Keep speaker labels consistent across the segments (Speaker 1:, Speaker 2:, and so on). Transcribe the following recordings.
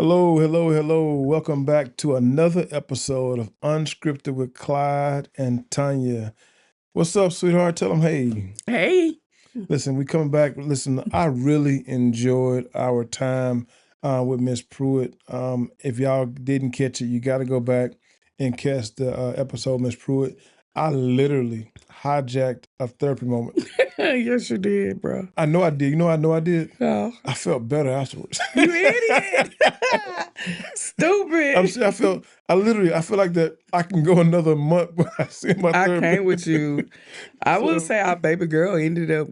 Speaker 1: Hello, hello, hello. Welcome back to another episode of Unscripted with Clyde and Tanya. What's up, sweetheart? Tell them, hey.
Speaker 2: Hey.
Speaker 1: Listen, we coming back. Listen, I really enjoyed our time with Miss Pruitt. If y'all didn't catch it, you got to go back and catch the episode, Miss Pruitt. I literally hijacked a therapy moment.
Speaker 2: Yes, you did, bro.
Speaker 1: I know I did. You know I did?
Speaker 2: Oh.
Speaker 1: I felt better afterwards.
Speaker 2: You idiot. Stupid.
Speaker 1: I feel like that I can go another month when I see my
Speaker 2: I
Speaker 1: therapist.
Speaker 2: came with you. I will say our baby girl ended up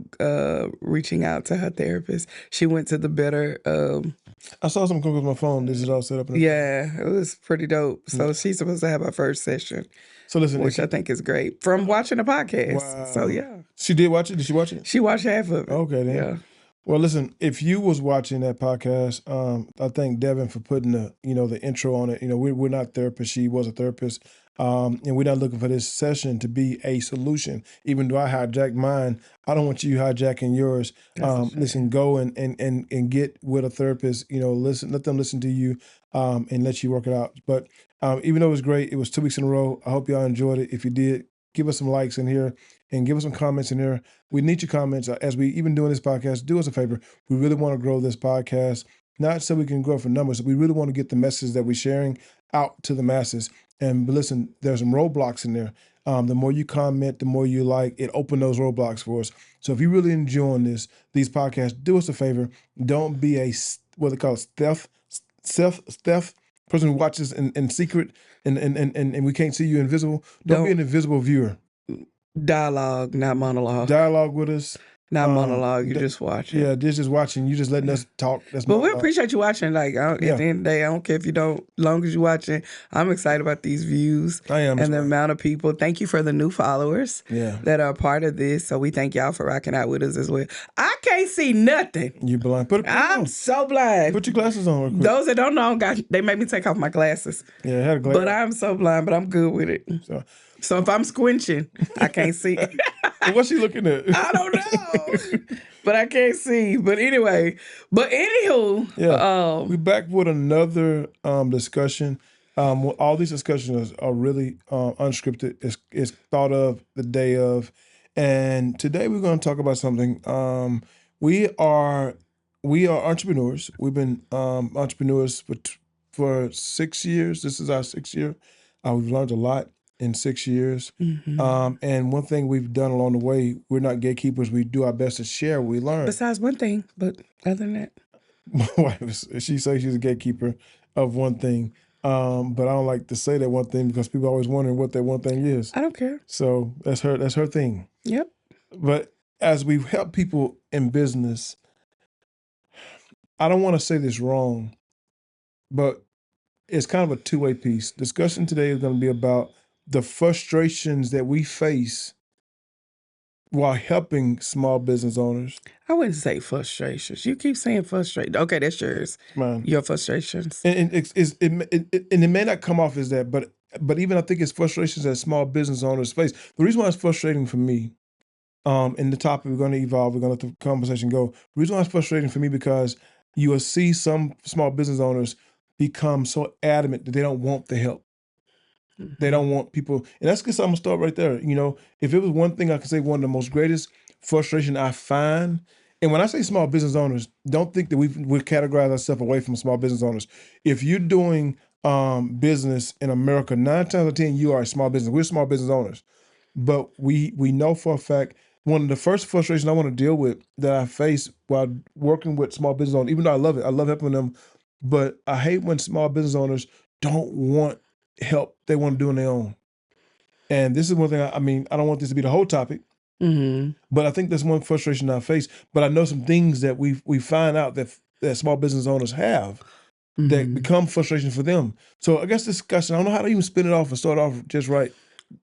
Speaker 2: reaching out to her therapist. She went to the better.
Speaker 1: I saw something come with my phone. This is all set up.
Speaker 2: Yeah, it was pretty dope. So she's supposed to have her first session.
Speaker 1: So listen,
Speaker 2: which I think is great from watching the podcast.
Speaker 1: Wow.
Speaker 2: So yeah,
Speaker 1: she did watch it. Did she watch it?
Speaker 2: She watched half of it.
Speaker 1: Okay, then. Yeah. Well, listen, if you was watching that podcast, I thank Devin for putting the intro on it. We're not therapists. She was a therapist. And we're not looking for this session to be a solution. Even though I hijacked mine, I don't want you hijacking yours. Listen, go and get with a therapist. Let them listen to you and let you work it out. But even though it was great, it was 2 weeks in a row. I hope y'all enjoyed it. If you did, give us some likes in here and give us some comments in here. We need your comments as we even doing this podcast. Do us a favor. We really want to grow this podcast, not so we can grow for numbers. We really want to get the message that we're sharing out to the masses. And listen, there's some roadblocks in there. The more you comment, the more you like, it open those roadblocks for us. So if you're really enjoying these podcasts, do us a favor. Don't be a, what they call it, stealth person who watches in secret and we can't see you invisible. Don't be an invisible viewer.
Speaker 2: Dialogue, not monologue.
Speaker 1: Dialogue with us.
Speaker 2: Not monologue. You just watching.
Speaker 1: Yeah, just watching. You just letting us talk. That's
Speaker 2: but we appreciate you watching. Like at the end of the day, I don't care if you don't. As long as you're watching, I'm excited about these views.
Speaker 1: I am.
Speaker 2: And the amount of people. Thank you for the new followers that are a part of this. So we thank y'all for rocking out with us as well. I can't see nothing.
Speaker 1: You blind?
Speaker 2: I'm so blind.
Speaker 1: Put your glasses on real quick.
Speaker 2: Those that don't know, they made me take off my glasses.
Speaker 1: Yeah, I had a glass.
Speaker 2: But I'm so blind, but I'm good with it. So if I'm squinching, I can't see.
Speaker 1: What's she looking at?
Speaker 2: I don't know. But I can't see. But anyway. Anywho.
Speaker 1: We're back with another discussion. All these discussions are really unscripted. It's thought of the day of. And today we're going to talk about something. We are entrepreneurs. We've been entrepreneurs for 6 years. This is our 6th year. We've learned a lot in 6 years. Mm-hmm. And one thing we've done along the way, we're not gatekeepers. We do our best to share what we learn.
Speaker 2: Besides one thing, but other than that.
Speaker 1: My wife, she says she's a gatekeeper of one thing. But I don't like to say that one thing because people are always wondering what that one thing is.
Speaker 2: I don't care.
Speaker 1: So that's her thing.
Speaker 2: Yep.
Speaker 1: But as we help people in business, I don't want to say this wrong, but it's kind of a two-way piece. Discussion today is going to be about the frustrations that we face while helping small business owners.
Speaker 2: I wouldn't say frustrations. You keep saying frustration. Okay, that's yours.
Speaker 1: Mine.
Speaker 2: Your frustrations.
Speaker 1: And it may not come off as that, but even I think it's frustrations that small business owners face. The reason why it's frustrating for me, in the topic we're going to evolve, we're going to let the conversation go. The reason why it's frustrating for me because you will see some small business owners become so adamant that they don't want the help. They don't want people, and that's because I'm gonna start right there. If it was one thing I could say, one of the most greatest frustration I find, and when I say small business owners, don't think that we categorize ourselves away from small business owners. If you're doing business in America, 9 times out of 10, you are a small business. We're small business owners, but we know for a fact one of the first frustrations I want to deal with that I face while working with small business owners, even though I love it, I love helping them, but I hate when small business owners don't want help. They want to do on their own. And this is one thing, I don't want this to be the whole topic, but I think that's one frustration I face. But I know some things that we find out that small business owners have that become frustration for them. So I guess discussion, I don't know how to even spin it off and start off just right.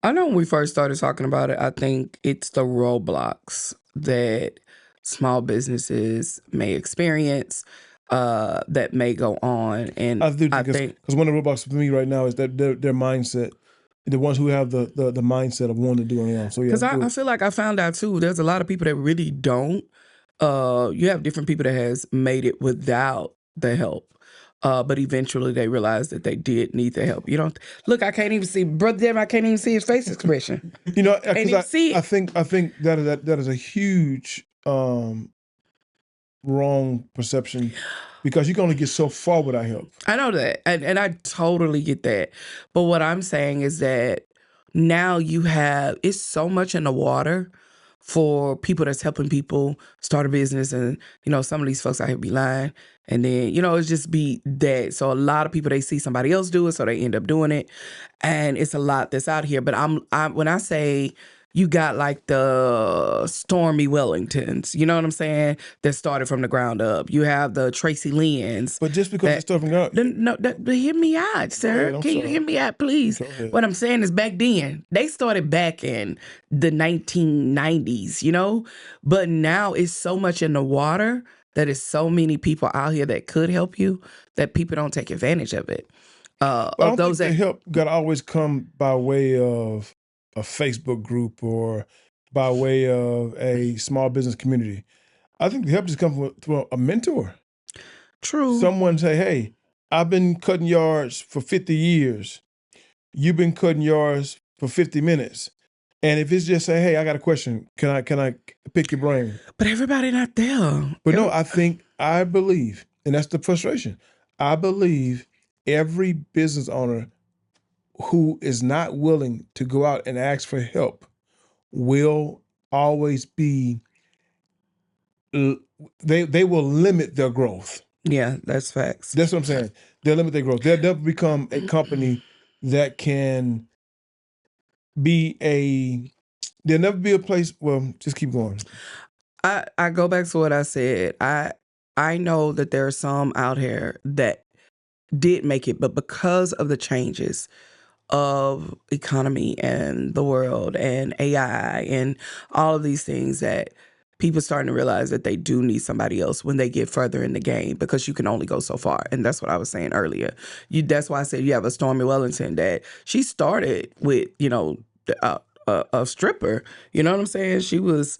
Speaker 2: I know when we first started talking about it, I think it's the roadblocks that small businesses may experience that may go on. And I think
Speaker 1: because one of the roadblocks for me right now is that their mindset, the ones who have the mindset of wanting to do it on their own. So
Speaker 2: because I feel like I found out too, there's a lot of people that really don't. You have different people that has made it without the help. But eventually they realized that they did need the help. You don't look. I can't even see Brother Devin. I can't even see his face expression.
Speaker 1: Because I think that is a huge wrong perception, because you can only get so far without help.
Speaker 2: I know that, and I totally get that. But what I'm saying is that now it's so much in the water for people that's helping people start a business, and some of these folks out here be lying, and then it's just be that. So a lot of people, they see somebody else do it, so they end up doing it, and it's a lot that's out here. But when I say you got like the Stormy Wellingtons, you know what I'm saying, that started from the ground up. You have the Tracy Lynn's.
Speaker 1: But just because it's starting out,
Speaker 2: no, hear me out, sir. Can you hear me out, please? What I'm saying is, back then they started back in the 1990s, but now it's so much in the water that is so many people out here that could help you that people don't take advantage of it.
Speaker 1: I don't think the help got to always come by way of a Facebook group or by way of a small business community. I think the help just comes from a mentor.
Speaker 2: True.
Speaker 1: Someone say, hey, I've been cutting yards for 50 years. You've been cutting yards for 50 minutes. And if it's just say, hey, I got a question, can I pick your brain?
Speaker 2: But everybody not there.
Speaker 1: But no, I believe, and that's the frustration. I believe every business owner who is not willing to go out and ask for help will always be, they will limit their growth.
Speaker 2: Yeah, that's facts.
Speaker 1: That's what I'm saying. They'll limit their growth. They'll never become a company that can there'll never be a place, well, just keep going.
Speaker 2: I go back to what I said. I know that there are some out here that did make it, but because of the changes of economy and the world and AI and all of these things, that people starting to realize that they do need somebody else when they get further in the game, because you can only go so far. And that's what I was saying earlier. That's why I said you have a Stormy Wellington that she started with, a stripper. You know what I'm saying? She was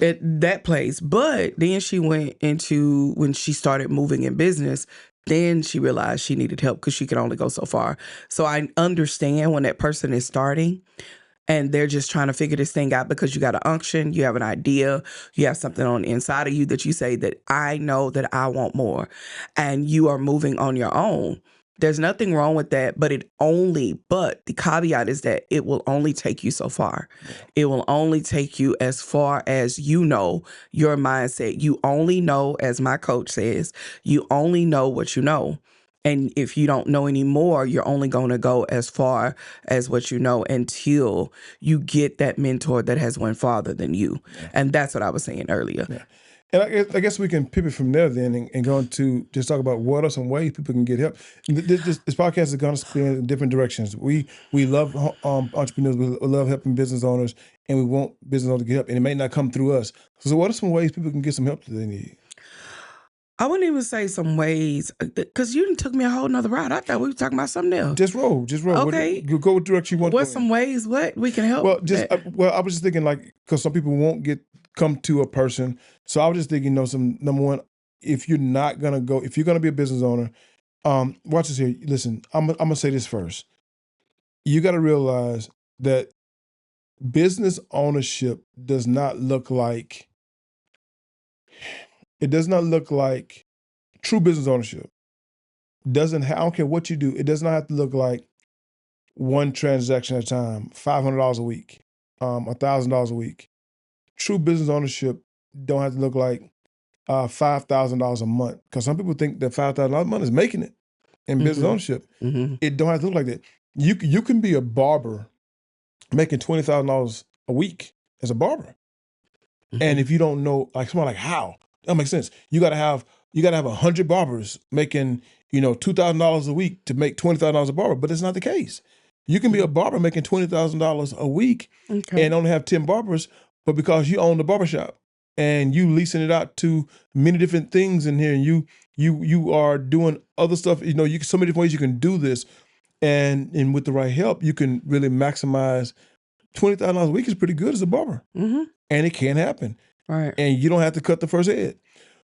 Speaker 2: at that place. But then she went into, when she started moving in business, then she realized she needed help because she could only go so far. So I understand when that person is starting and they're just trying to figure this thing out, because you got an unction, you have an idea, you have something on the inside of you that you say that I know that I want more, and you are moving on your own. There's nothing wrong with that, but the caveat is that it will only take you so far. Yeah. It will only take you as far as your mindset. You only know, as my coach says, you only know what you know. And if you don't know anymore, you're only going to go as far as what you know until you get that mentor that has went farther than you. Yeah. And that's what I was saying earlier. Yeah.
Speaker 1: And I guess we can pivot from there then and go into just talk about what are some ways people can get help. This podcast is going to spin in different directions. We love entrepreneurs. We love helping business owners, and we want business owners to get help. And it may not come through us. So what are some ways people can get some help that they need?
Speaker 2: I wouldn't even say some ways, because you took me a whole nother route. I thought we were talking about something else.
Speaker 1: Just roll.
Speaker 2: Okay.
Speaker 1: Go what direction you want.
Speaker 2: What's some ways we can help?
Speaker 1: Well, I was just thinking, like, because some people won't come to a person. So I was just thinking, some number one, if you're going to be a business owner, watch this here. Listen, I'm going to say this first. You got to realize that business ownership does not look like true business ownership. I don't care what you do. It does not have to look like one transaction at a time, $500 a week, $1,000 a week. True business ownership don't have to look like $5,000 a month, because some people think that $5,000 a month is making it in business ownership. Mm-hmm. It don't have to look like that. You can be a barber making $20,000 a week as a barber, and if you don't know, like someone like how that makes sense, you got to have 100 barbers making $2,000 a week to make $20,000 a barber, but it's not the case. You can be a barber making $20,000 a week and only have 10 barbers. But because you own the barbershop and you leasing it out to many different things in here, and you are doing other stuff, so many different ways you can do this, and with the right help, you can really maximize. $20,000 a week is pretty good as a barber, and it can happen. Right, and you don't have to cut the first head.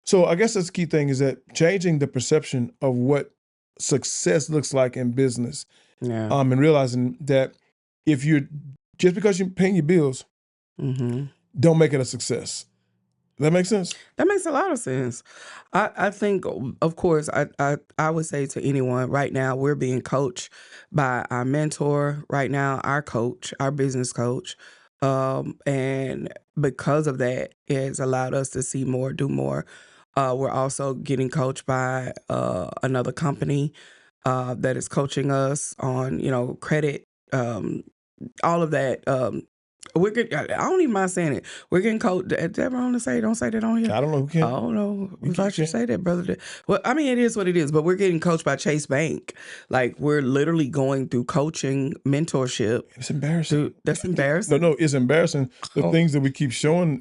Speaker 1: So I guess that's the key thing, is that changing the perception of what success looks like in business.
Speaker 2: Yeah.
Speaker 1: And realizing that if you're just because you're paying your bills, don't make it a success. That makes sense?
Speaker 2: That makes a lot of sense. I think, of course, I would say to anyone right now, we're being coached by our mentor right now, our coach, our business coach. And because of that, it has allowed us to see more, do more. We're also getting coached by another company that is coaching us on, credit, all of that. We're getting, I don't even mind saying it. We're getting coached. Is that wrong to say? Don't say that on here.
Speaker 1: I don't know who can.
Speaker 2: I don't know if I should say that, brother. Well, I mean, it is what it is, but we're getting coached by Chase Bank. Like, we're literally going through coaching, mentorship.
Speaker 1: It's embarrassing.
Speaker 2: That's embarrassing.
Speaker 1: No, it's embarrassing. The things that we keep showing,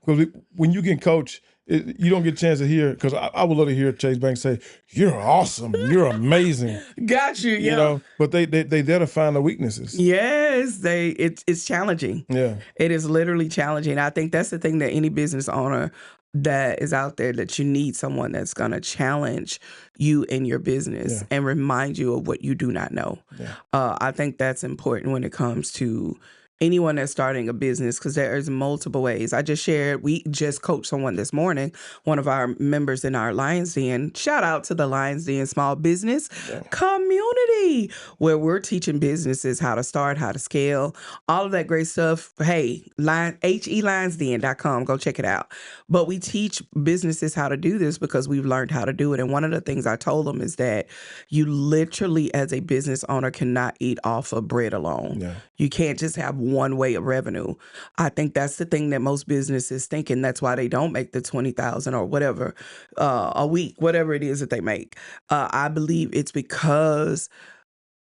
Speaker 1: because when you get coached, you don't get a chance to hear, because I would love to hear Chase Bank say, "You're awesome, you're amazing."
Speaker 2: Got you, yeah.
Speaker 1: You know, but they there to find the weaknesses.
Speaker 2: Yes, it's challenging.
Speaker 1: Yeah,
Speaker 2: it is literally challenging. I think that's the thing that any business owner that is out there, that you need someone that's gonna challenge you in your business and remind you of what you do not know.
Speaker 1: Yeah.
Speaker 2: I think that's important when it comes to anyone that's starting a business, because there's multiple ways. We just coached someone this morning, one of our members in our Lions Den. Shout out to the Lions Den Small Business Community, where we're teaching businesses how to start, how to scale, all of that great stuff. Hey, HeLionsDen.com, go check it out. But we teach businesses how to do this because we've learned how to do it. And one of the things I told them is that you literally, as a business owner, cannot eat off of bread alone.
Speaker 1: Yeah.
Speaker 2: You can't just have one way of revenue. I think that's the thing that most businesses think, and that's why they don't make the $20,000 or whatever a week, whatever it is that they make. I believe it's because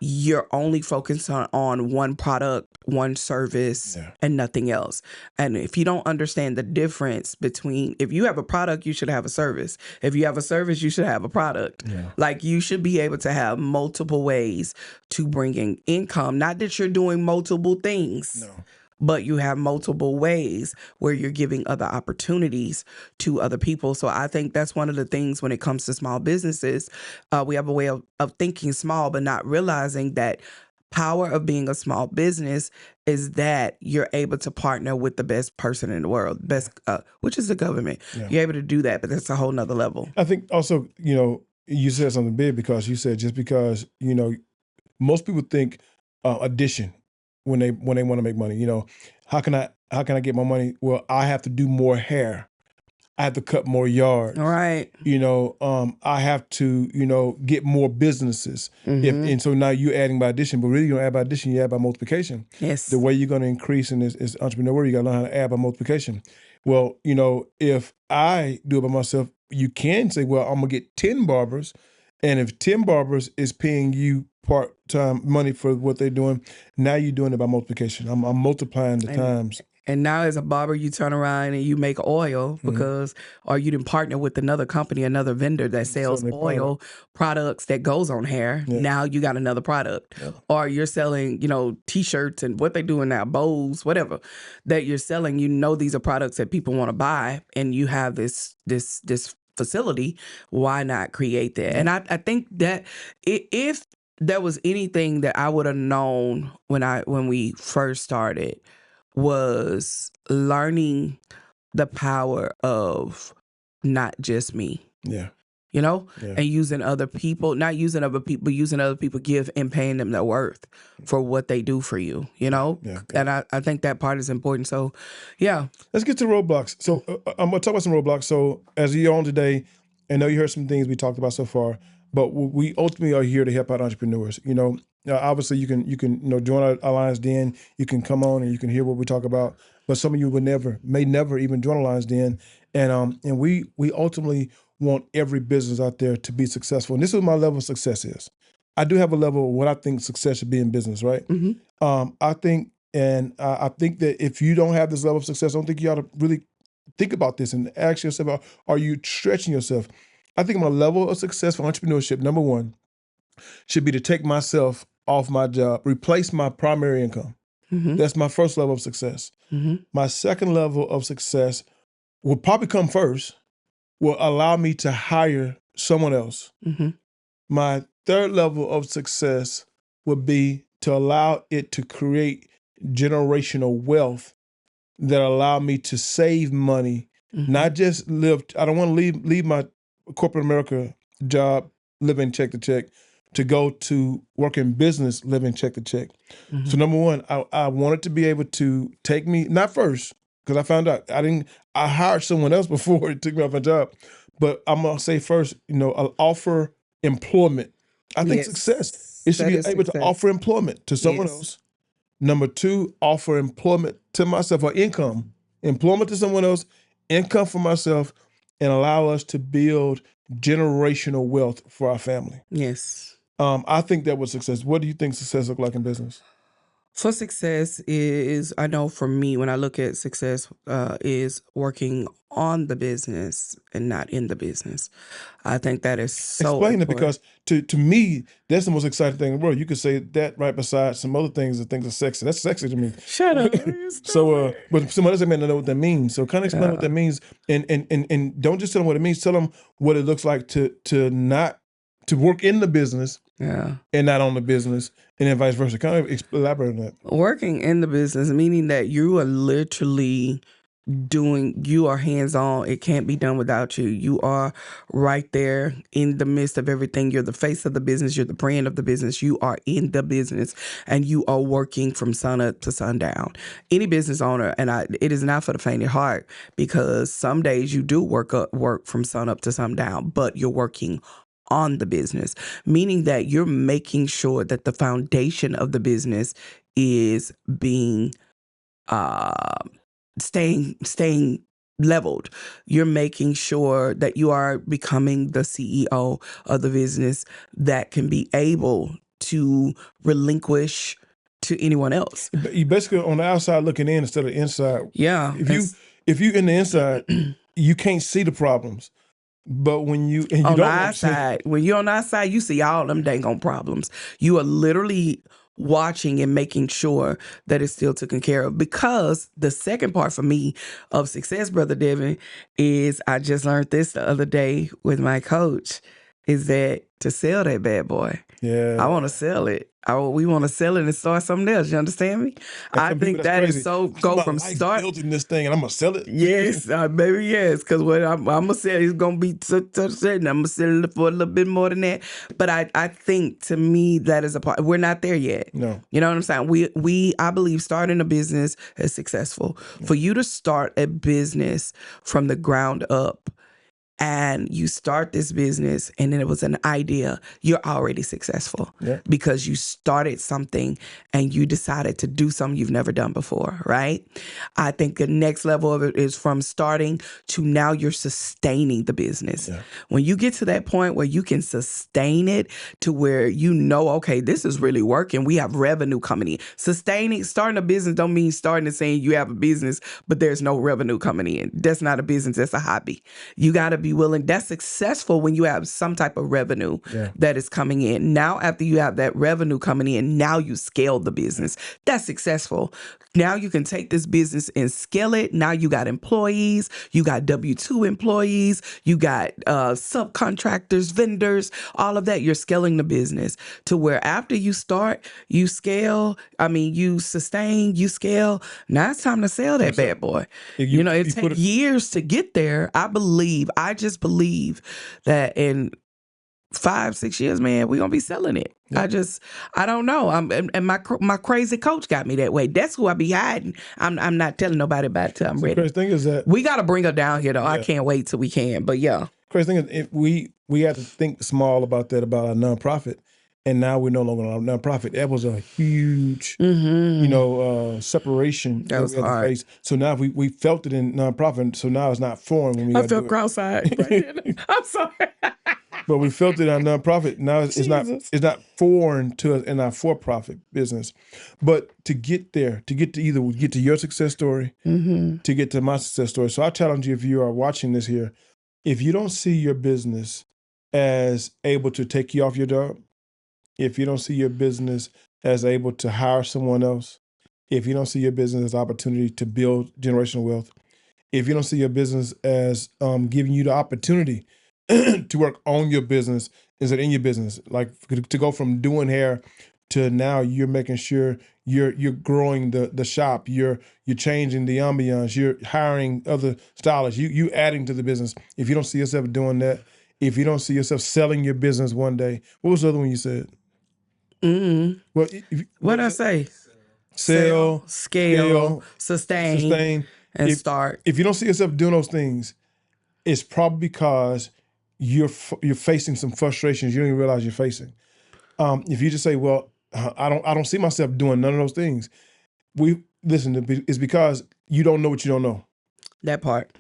Speaker 2: you're only focused on one product, one service, and nothing else. And if you don't understand the difference between, if you have a product, you should have a service. If you have a service, you should have a product.
Speaker 1: Yeah.
Speaker 2: Like, you should be able to have multiple ways to bring in income. Not that you're doing multiple things.
Speaker 1: No.
Speaker 2: But you have multiple ways where you're giving other opportunities to other people. So I think that's one of the things when it comes to small businesses. We have a way of thinking small, but not realizing that power of being a small business is that you're able to partner with the best person in the world, which is the government.
Speaker 1: Yeah.
Speaker 2: You're able to do that, but that's a whole nother level.
Speaker 1: I think also, you said something big, because you said just because, most people think addition when they want to make money. How can I get more money? Well, I have to do more hair. I have to cut more yards.
Speaker 2: All right.
Speaker 1: I have to, get more businesses. And so now you're adding by addition, but really you don't add by addition, you add by multiplication.
Speaker 2: Yes.
Speaker 1: The way you're going to increase in this entrepreneur, you got to learn how to add by multiplication. Well, if I do it by myself, you can say, well, I'm going to get 10 barbers. And if 10 barbers is paying you part-time money for what they're doing, now you're doing it by multiplication. I'm multiplying the times.
Speaker 2: And now as a barber, you turn around and you make oil because, or you didn't partner with another company, another vendor that sells oil products that goes on hair. Yeah. Now you got another product. Yeah. Or you're selling, T-shirts and what they doing now, bows, whatever that you're selling. These are products that people want to buy, and you have this facility. Why not create that? And I think that if there was anything that I would have known when we first started, was learning the power of not just me.
Speaker 1: Yeah.
Speaker 2: And using other people, not using other people, but using other people give and paying them their worth for what they do for you,
Speaker 1: Yeah.
Speaker 2: And I think that part is important. So, yeah.
Speaker 1: Let's get to Roadblocks. So I'm going to talk about some Roadblocks. So as you're on today, I know you heard some things we talked about so far, but we ultimately are here to help out entrepreneurs. Obviously you can join our Alliance Den. You can come on and you can hear what we talk about. But some of you may never even join Alliance Den. And we ultimately want every business out there to be successful. And this is what my level of success is. I do have a level of what I think success should be in business, right?
Speaker 2: Mm-hmm.
Speaker 1: I think that if you don't have this level of success, I don't think you ought to really think about this and ask yourself, are you stretching yourself? I think my level of success for entrepreneurship, number one, should be to take myself off my job, replace my primary income.
Speaker 2: Mm-hmm.
Speaker 1: That's my first level of success.
Speaker 2: Mm-hmm.
Speaker 1: My second level of success will probably come first, will allow me to hire someone else.
Speaker 2: Mm-hmm.
Speaker 1: My third level of success would be to allow it to create generational wealth that allow me to save money, not just live. I don't want to leave my corporate America job, living check to check, to go to work in business, living check to check. So number one, I wanted to be able to take me, not first, because I found out I hired someone else before it took me off my job. But I'm gonna say first, I'll offer employment. I think success, it should be able to offer employment to someone else. Number two, offer employment to myself, or employment to someone else, income for myself, and allow us to build generational wealth for our family.
Speaker 2: Yes.
Speaker 1: I think that was success. What do you think success look like in business?
Speaker 2: For success is, I know for me, when I look at success, is working on the business and not in the business. I think that is so
Speaker 1: Explain
Speaker 2: important.
Speaker 1: it, because to me, that's the most exciting thing in the world. You could say that right beside some other things that things are sexy. That's sexy to me.
Speaker 2: Shut up.
Speaker 1: So, but someone else may not know what that means. So kind of explain what that means, and don't just tell them what it means. Tell them what it looks like to work in the business, and not on the business, and then vice versa. Kind of elaborate on that.
Speaker 2: Working in the business, meaning that you are literally you are hands-on. It can't be done without you. You are right there in the midst of everything. You're the face of the business. You're the brand of the business. You are in the business, and you are working from sun up to sundown. Any business owner, and it is not for the faint of heart, because some days you do work from sun up to sundown, but you're working on the business, meaning that you're making sure that the foundation of the business is being staying leveled. You're making sure that you are becoming the CEO of the business that can be able to relinquish to anyone else.
Speaker 1: You basically on the outside looking in instead of inside.
Speaker 2: Yeah.
Speaker 1: If you in the inside, you can't see the problems. But when you
Speaker 2: on the outside, when you're on the outside, you see all them dang on problems. You are literally watching and making sure that it's still taken care of. Because the second part for me of success, Brother Devin, is I just learned this the other day with my coach, is that to sell that bad boy.
Speaker 1: Yeah.
Speaker 2: I want to sell it. We want to sell it and start something else. You understand me? I think that is so go from start
Speaker 1: building this thing and I'm gonna sell it.
Speaker 2: Yes, baby, yes. Because what I'm gonna sell is gonna be certain. I'm gonna sell it for a little bit more than that. But I think to me that is a part. We're not there yet.
Speaker 1: No,
Speaker 2: you know what I'm saying. I believe starting a business is successful. Yeah. For you to start a business from the ground up, and you start this business and then it was an idea, you're already successful.
Speaker 1: Yeah.
Speaker 2: Because you started something and you decided to do something you've never done before, right? I think the next level of it is from starting to now you're sustaining the business. Yeah. When you get to that point where you can sustain it to where okay, this is really working. We have revenue coming in. Starting a business don't mean starting and saying you have a business, but there's no revenue coming in. That's not a business, that's a hobby. You got to be willing. That's successful when you have some type of revenue that is coming in. Now, after you have that revenue coming in, now you scale the business. That's successful. Now you can take this business and scale it. Now you got employees, you got W-2 employees, you got subcontractors, vendors, all of that. You're scaling the business to where after you start, you scale. You sustain, you scale. Now it's time to sell that bad boy. It takes years to get there. I just believe that in 5-6 years, man, we're gonna be selling it. Yeah. I don't know. And my crazy coach got me that way. That's who I be hiding. I'm not telling nobody about it till I'm ready.
Speaker 1: The crazy thing is that
Speaker 2: we got to bring her down here though. Yeah. I can't wait till we can. But yeah,
Speaker 1: crazy thing is we had to think small about our nonprofit, and now we're no longer a nonprofit. That was a huge, separation that we had to face. So now we felt it in nonprofit. So now it's not foreign when we. I
Speaker 2: felt cross-eyed. Right. I'm sorry.
Speaker 1: But we felt it in our nonprofit. Now it's not foreign to us in our for-profit business. But to get there, to get to your success story, to get to my success story. So I challenge you, if you are watching this here, if you don't see your business as able to take you off your job, if you don't see your business as able to hire someone else, if you don't see your business as opportunity to build generational wealth, if you don't see your business as giving you the opportunity to work on your business instead of in your business. Like to go from doing hair to now you're making sure you're growing the shop, you're changing the ambiance, you're hiring other stylists, you adding to the business. If you don't see yourself doing that, if you don't see yourself selling your business one day, what was the other one you said? Well,
Speaker 2: What did I say?
Speaker 1: Sell,
Speaker 2: scale, sustain, and start.
Speaker 1: If you don't see yourself doing those things, it's probably because you're facing some frustrations you don't even realize you're facing. If you just say, "Well, I don't see myself doing none of those things," it's because you don't know what you don't know.
Speaker 2: That part.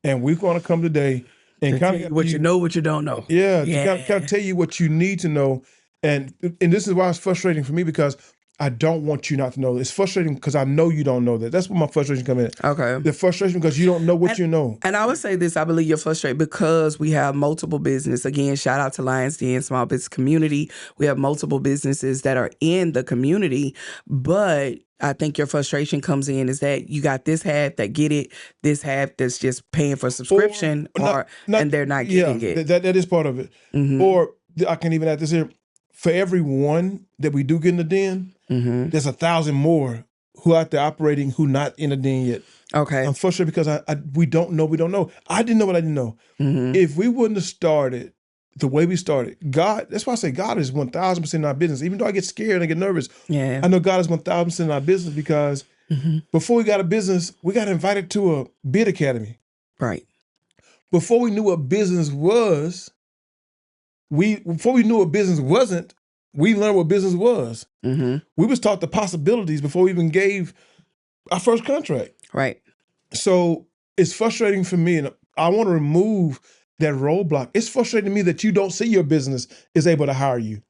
Speaker 1: And we're going to come today and kind of
Speaker 2: what you know, what you don't know.
Speaker 1: Yeah, to kind of tell you what you need to know, and this is why it's frustrating for me because I don't want you not to know. It's frustrating because I know you don't know that. That's where my frustration comes in.
Speaker 2: Okay.
Speaker 1: The frustration because you don't know what you know.
Speaker 2: And I would say this, I believe you're frustrated because we have multiple business. Again, shout out to Lions Den Small Business Community. We have multiple businesses that are in the community, but I think your frustration comes in is that you got this half that get it, this half that's just paying for subscription, and they're not getting it.
Speaker 1: That is part of it. Mm-hmm. Or I can even add this here. For every one that we do get in the den, there's 1,000 more who out there operating who not in the den yet.
Speaker 2: Okay.
Speaker 1: I'm frustrated because we don't know. I didn't know what I didn't know. If we wouldn't have started the way we started, God, that's why I say God is 1,000% in our business. Even though I get scared and I get nervous, I know God is 1,000% in our business because before we got a business, we got invited to a bid academy.
Speaker 2: Right.
Speaker 1: Before we knew what business was, before we knew what business wasn't, we learned what business was. We was taught the possibilities before we even gave our first contract.
Speaker 2: Right.
Speaker 1: So it's frustrating for me, and I want to remove that roadblock. It's frustrating to me that you don't see your business is able to hire you.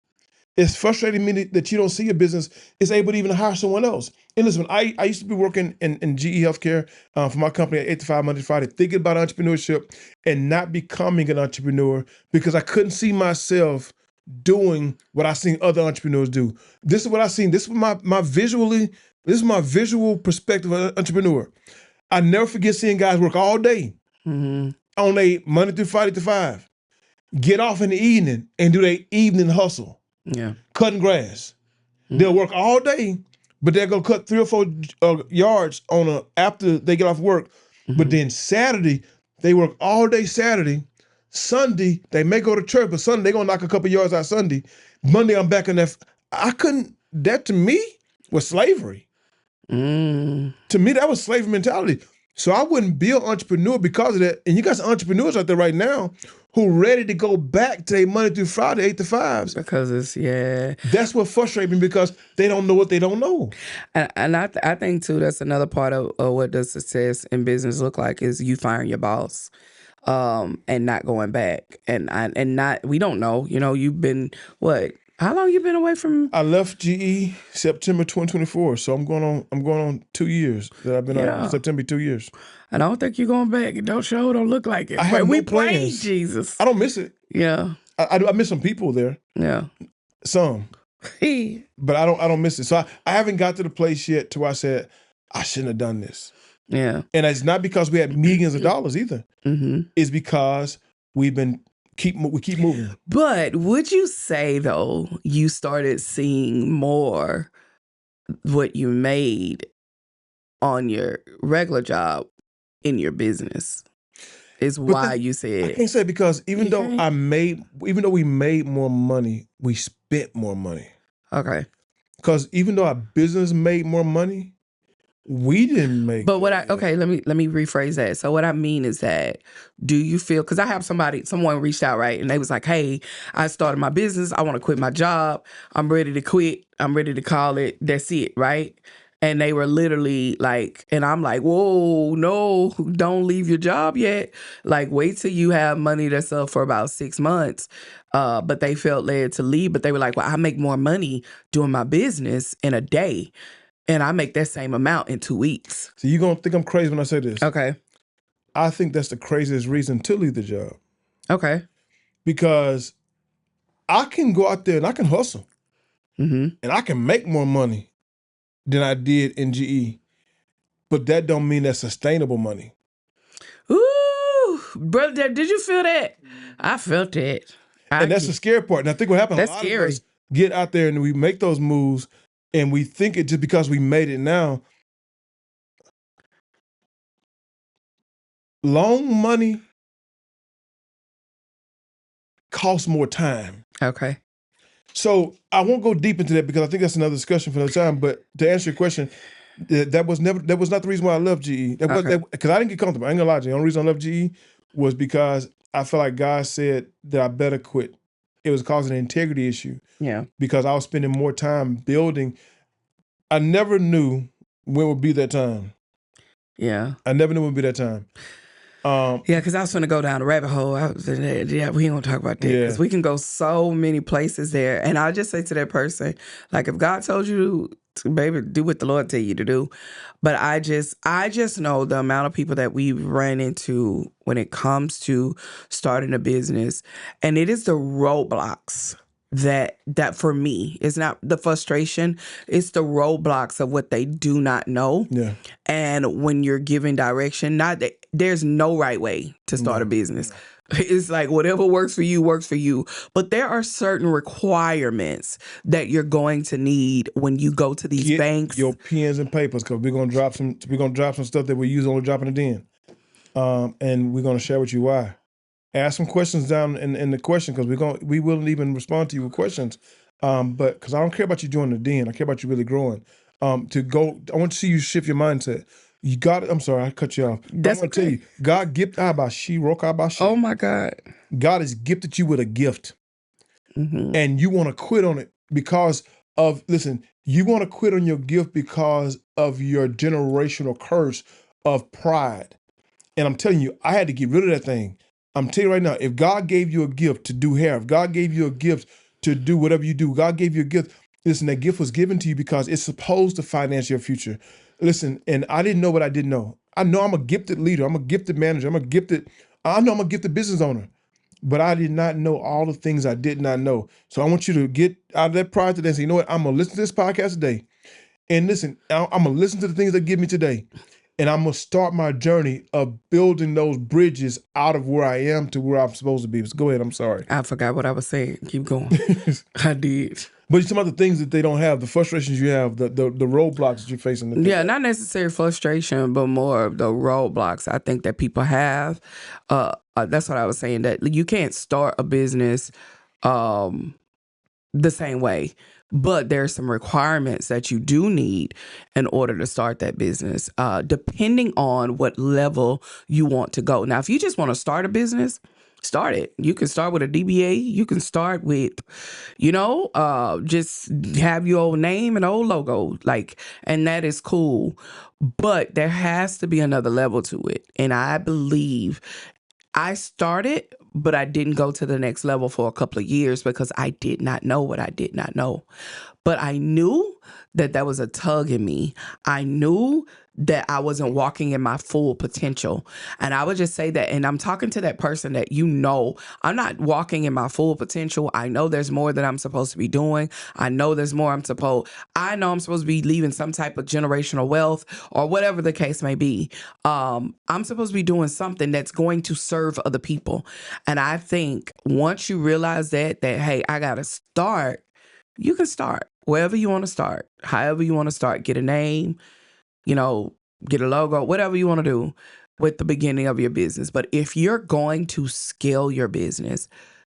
Speaker 1: It's frustrating me that you don't see your business is able to even hire someone else. And listen, I used to be working in GE Healthcare for my company at 8 to 5 Monday to Friday, thinking about entrepreneurship and not becoming an entrepreneur because I couldn't see myself doing what I seen other entrepreneurs do. This is what I seen. This is my visual perspective of an entrepreneur. I never forget seeing guys work all day on a Monday through Friday to 5, get off in the evening and do their evening hustle.
Speaker 2: Yeah.
Speaker 1: Cutting grass. They'll work all day, but they're gonna cut 3 or 4 yards after they get off work. But then Saturday, they work all day Saturday. Sunday, they may go to church, but Sunday, they're gonna knock a couple yards out Sunday. Monday, I'm back in that. That to me was slavery. To me, that was slavery mentality. So I wouldn't be an entrepreneur because of that. And you got some entrepreneurs out there right now who ready to go back to their Monday through Friday, 8 to 5s.
Speaker 2: Because
Speaker 1: That's what frustrates me because they don't know what they don't know.
Speaker 2: And I think too, that's another part of what does success in business look like is you firing your boss. And not going back. And we don't know. You know, you've been what? How long you been away from?
Speaker 1: I left GE September 2024, so I'm going on 2 years that I've been out. September 2 years.
Speaker 2: And I don't think you're going back. It don't look like it.
Speaker 1: I have
Speaker 2: we
Speaker 1: no plans.
Speaker 2: Jesus.
Speaker 1: I don't miss it.
Speaker 2: Yeah.
Speaker 1: I miss some people there.
Speaker 2: Yeah.
Speaker 1: Some. But I don't miss it. So I haven't got to the place yet to where I said I shouldn't have done this.
Speaker 2: Yeah.
Speaker 1: And it's not because we had millions of dollars either. It's because we keep moving.
Speaker 2: But would you say though you started seeing more what you made on your regular job in your business? Is why you said
Speaker 1: I can't say because even though we made more money, we spent more money.
Speaker 2: Okay.
Speaker 1: Because even though our business made more money, we didn't make.
Speaker 2: But let me rephrase that. So what I mean is that, do you feel? Because I have someone reached out, right, and they was like, "Hey, I started my business. I want to quit my job. I'm ready to quit. I'm ready to call it. That's it, right?" And they were literally like, and I'm like, "Whoa, no, don't leave your job yet. Like, wait till you have money that's up for about 6 months." But they felt led to leave. But they were like, "Well, I make more money doing my business in a day. And I make that same amount in 2 weeks."
Speaker 1: So you're going to think I'm crazy when I say this.
Speaker 2: Okay.
Speaker 1: I think that's the craziest reason to leave the job.
Speaker 2: Okay.
Speaker 1: Because I can go out there and I can hustle. And I can make more money than I did in GE. But that don't mean that's sustainable money.
Speaker 2: Ooh, brother, did you feel that? I felt it.
Speaker 1: And that's the scary part. And I think what happened, a lot of us get out there and we make those moves and we think it just because we made it now. Loan money costs more time.
Speaker 2: Okay.
Speaker 1: So I won't go deep into that because I think that's another discussion for another time. But to answer your question, that was not the reason why I love GE. Because I didn't get comfortable. I ain't gonna lie to you. The only reason I love GE was because I felt like God said that I better quit. It was causing an integrity issue.
Speaker 2: Yeah.
Speaker 1: Because I was spending more time building. I never knew when would be that time.
Speaker 2: Yeah.
Speaker 1: I never knew when would be that time.
Speaker 2: Yeah, because I was going to go down the rabbit hole. We ain't going to talk about that because we can go so many places there. And I'll just say to that person, like, if God told you to, baby, do what the Lord tell you to do. But I just know the amount of people that we've run into when it comes to starting a business, and it is the roadblocks that for me is not the frustration, it's the roadblocks of what they do not know.
Speaker 1: Yeah.
Speaker 2: And when you're giving direction, there's no right way to start a business. It's like whatever works for you works for you. But there are certain requirements that you're going to need when you go to these banks.
Speaker 1: Your pens and papers, because we're gonna drop some stuff that we use only dropping it in. And we're gonna share with you why. Ask some questions down in the question because we will even respond to you with questions. But because I don't care about you joining the den, I care about you really growing. I want to see you shift your mindset. You got it. I'm sorry, I cut you off.
Speaker 2: That's
Speaker 1: I want to tell you, God gifted
Speaker 2: Oh my God.
Speaker 1: God has gifted you with a gift.
Speaker 2: Mm-hmm.
Speaker 1: And you want to quit on it because of, you want to quit on your gift because of your generational curse of pride. And I'm telling you, I had to get rid of that thing. I'm telling you right now, if God gave you a gift to do hair, if God gave you a gift to do whatever you do, God gave you a gift, that gift was given to you because it's supposed to finance your future. And I didn't know what I didn't know. I know I'm a gifted leader. I'm a gifted manager. I know I'm a gifted business owner. But I did not know all the things I did not know. So I want you to get out of that pride today and say, you know what, I'm going to listen to this podcast today. And listen, I'm going to listen to the things that give me today. And I'm going to start my journey of building those bridges out of where I am to where I'm supposed to be. So go ahead, I'm sorry.
Speaker 2: I forgot what I was saying. Keep going. I did.
Speaker 1: But some other things that they don't have, the frustrations you have, the roadblocks that you're facing.
Speaker 2: Yeah, not necessarily frustration, but more of the roadblocks I think that people have. That's what I was saying, that you can't start a business the same way. But there's some requirements that you do need in order to start that business, depending on what level you want to go. Now, if you just want to start a business, start it. You can start with a DBA. You can start with, just have your old name and old logo, and that is cool. But there has to be another level to it. And I believe I started, but I didn't go to the next level for a couple of years because I did not know what I did not know. But I knew that was a tug in me. I knew that I wasn't walking in my full potential. And I would just say that, and I'm talking to that person that I'm not walking in my full potential. I know there's more that I'm supposed to be doing. I know there's more I know I'm supposed to be leaving some type of generational wealth or whatever the case may be. I'm supposed to be doing something that's going to serve other people. And I think once you realize that, hey, I got to start, you can start wherever you want to start, however you want to start, get a name, get a logo, whatever you want to do with the beginning of your business. But if you're going to scale your business,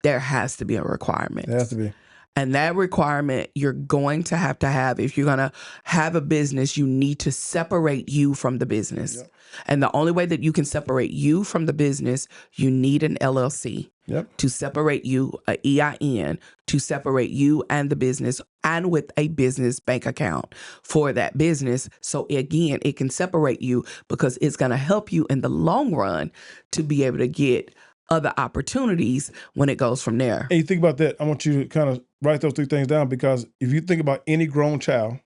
Speaker 2: there has to be a requirement.
Speaker 1: There has to be.
Speaker 2: And that requirement you're going to have, if you're going to have a business, you need to separate you from the business. Yep. And the only way that you can separate you from the business, you need an LLC.
Speaker 1: Yep.
Speaker 2: To separate you, an EIN, to separate you and the business, and with a business bank account for that business. So again, it can separate you because it's going to help you in the long run to be able to get other opportunities when it goes from there.
Speaker 1: And you think about that, I want you to kind of write those three things down, because if you think about any grown child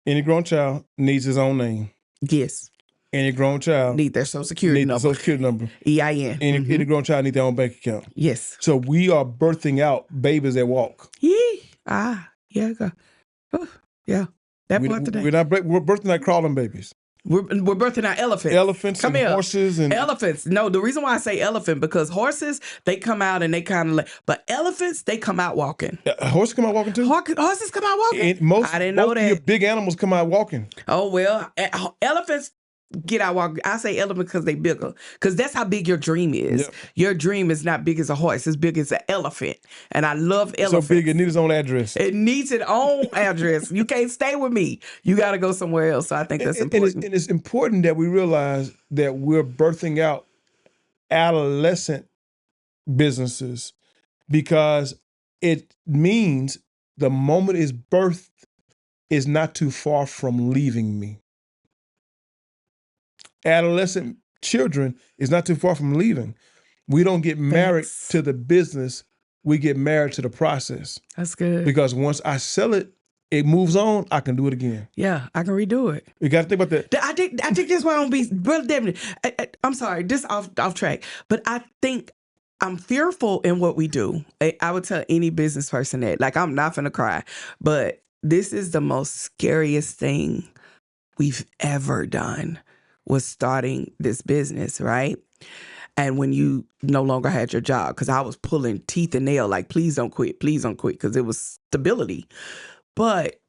Speaker 1: needs his own name.
Speaker 2: Yes.
Speaker 1: Any grown child
Speaker 2: need their social security number. EIN.
Speaker 1: Any grown child need their own bank account.
Speaker 2: Yes.
Speaker 1: So we are birthing out babies that walk.
Speaker 2: Yeah. Yeah. That part today.
Speaker 1: We're birthing out crawling babies.
Speaker 2: We're birthing out elephants.
Speaker 1: Elephants
Speaker 2: Come
Speaker 1: and
Speaker 2: here.
Speaker 1: horses and
Speaker 2: elephants. No, the reason why I say elephant because horses they come out and they kind of but elephants they come out walking.
Speaker 1: Horses come out walking too.
Speaker 2: Horses come out walking. I didn't know that.
Speaker 1: Your big animals come out walking.
Speaker 2: Oh well, elephants get out walking. I say elephant because they bigger. Because that's how big your dream is. Yep. Your dream is not big as a horse. It's big as an elephant. And I love elephants.
Speaker 1: So big it needs its own address.
Speaker 2: It needs its own address. You can't stay with me. You got to go somewhere else. So I think that's important.
Speaker 1: And it's important that we realize that we're birthing out adolescent businesses because it means the moment it's birthed is not too far from leaving me. Adolescent children is not too far from leaving. We don't get married to the business. We get married to the process.
Speaker 2: That's good.
Speaker 1: Because once I sell it, it moves on. I can do it again.
Speaker 2: Yeah, I can redo it.
Speaker 1: You got to think about that.
Speaker 2: I think that's why I don't be, Brother Devin, I'm sorry, this off track, but I think I'm fearful in what we do. I would tell any business person that, like, I'm not finna cry, but this is the most scariest thing we've ever done. Was starting this business, right? And when you no longer had your job, because I was pulling teeth and nail, like, please don't quit, because it was stability. But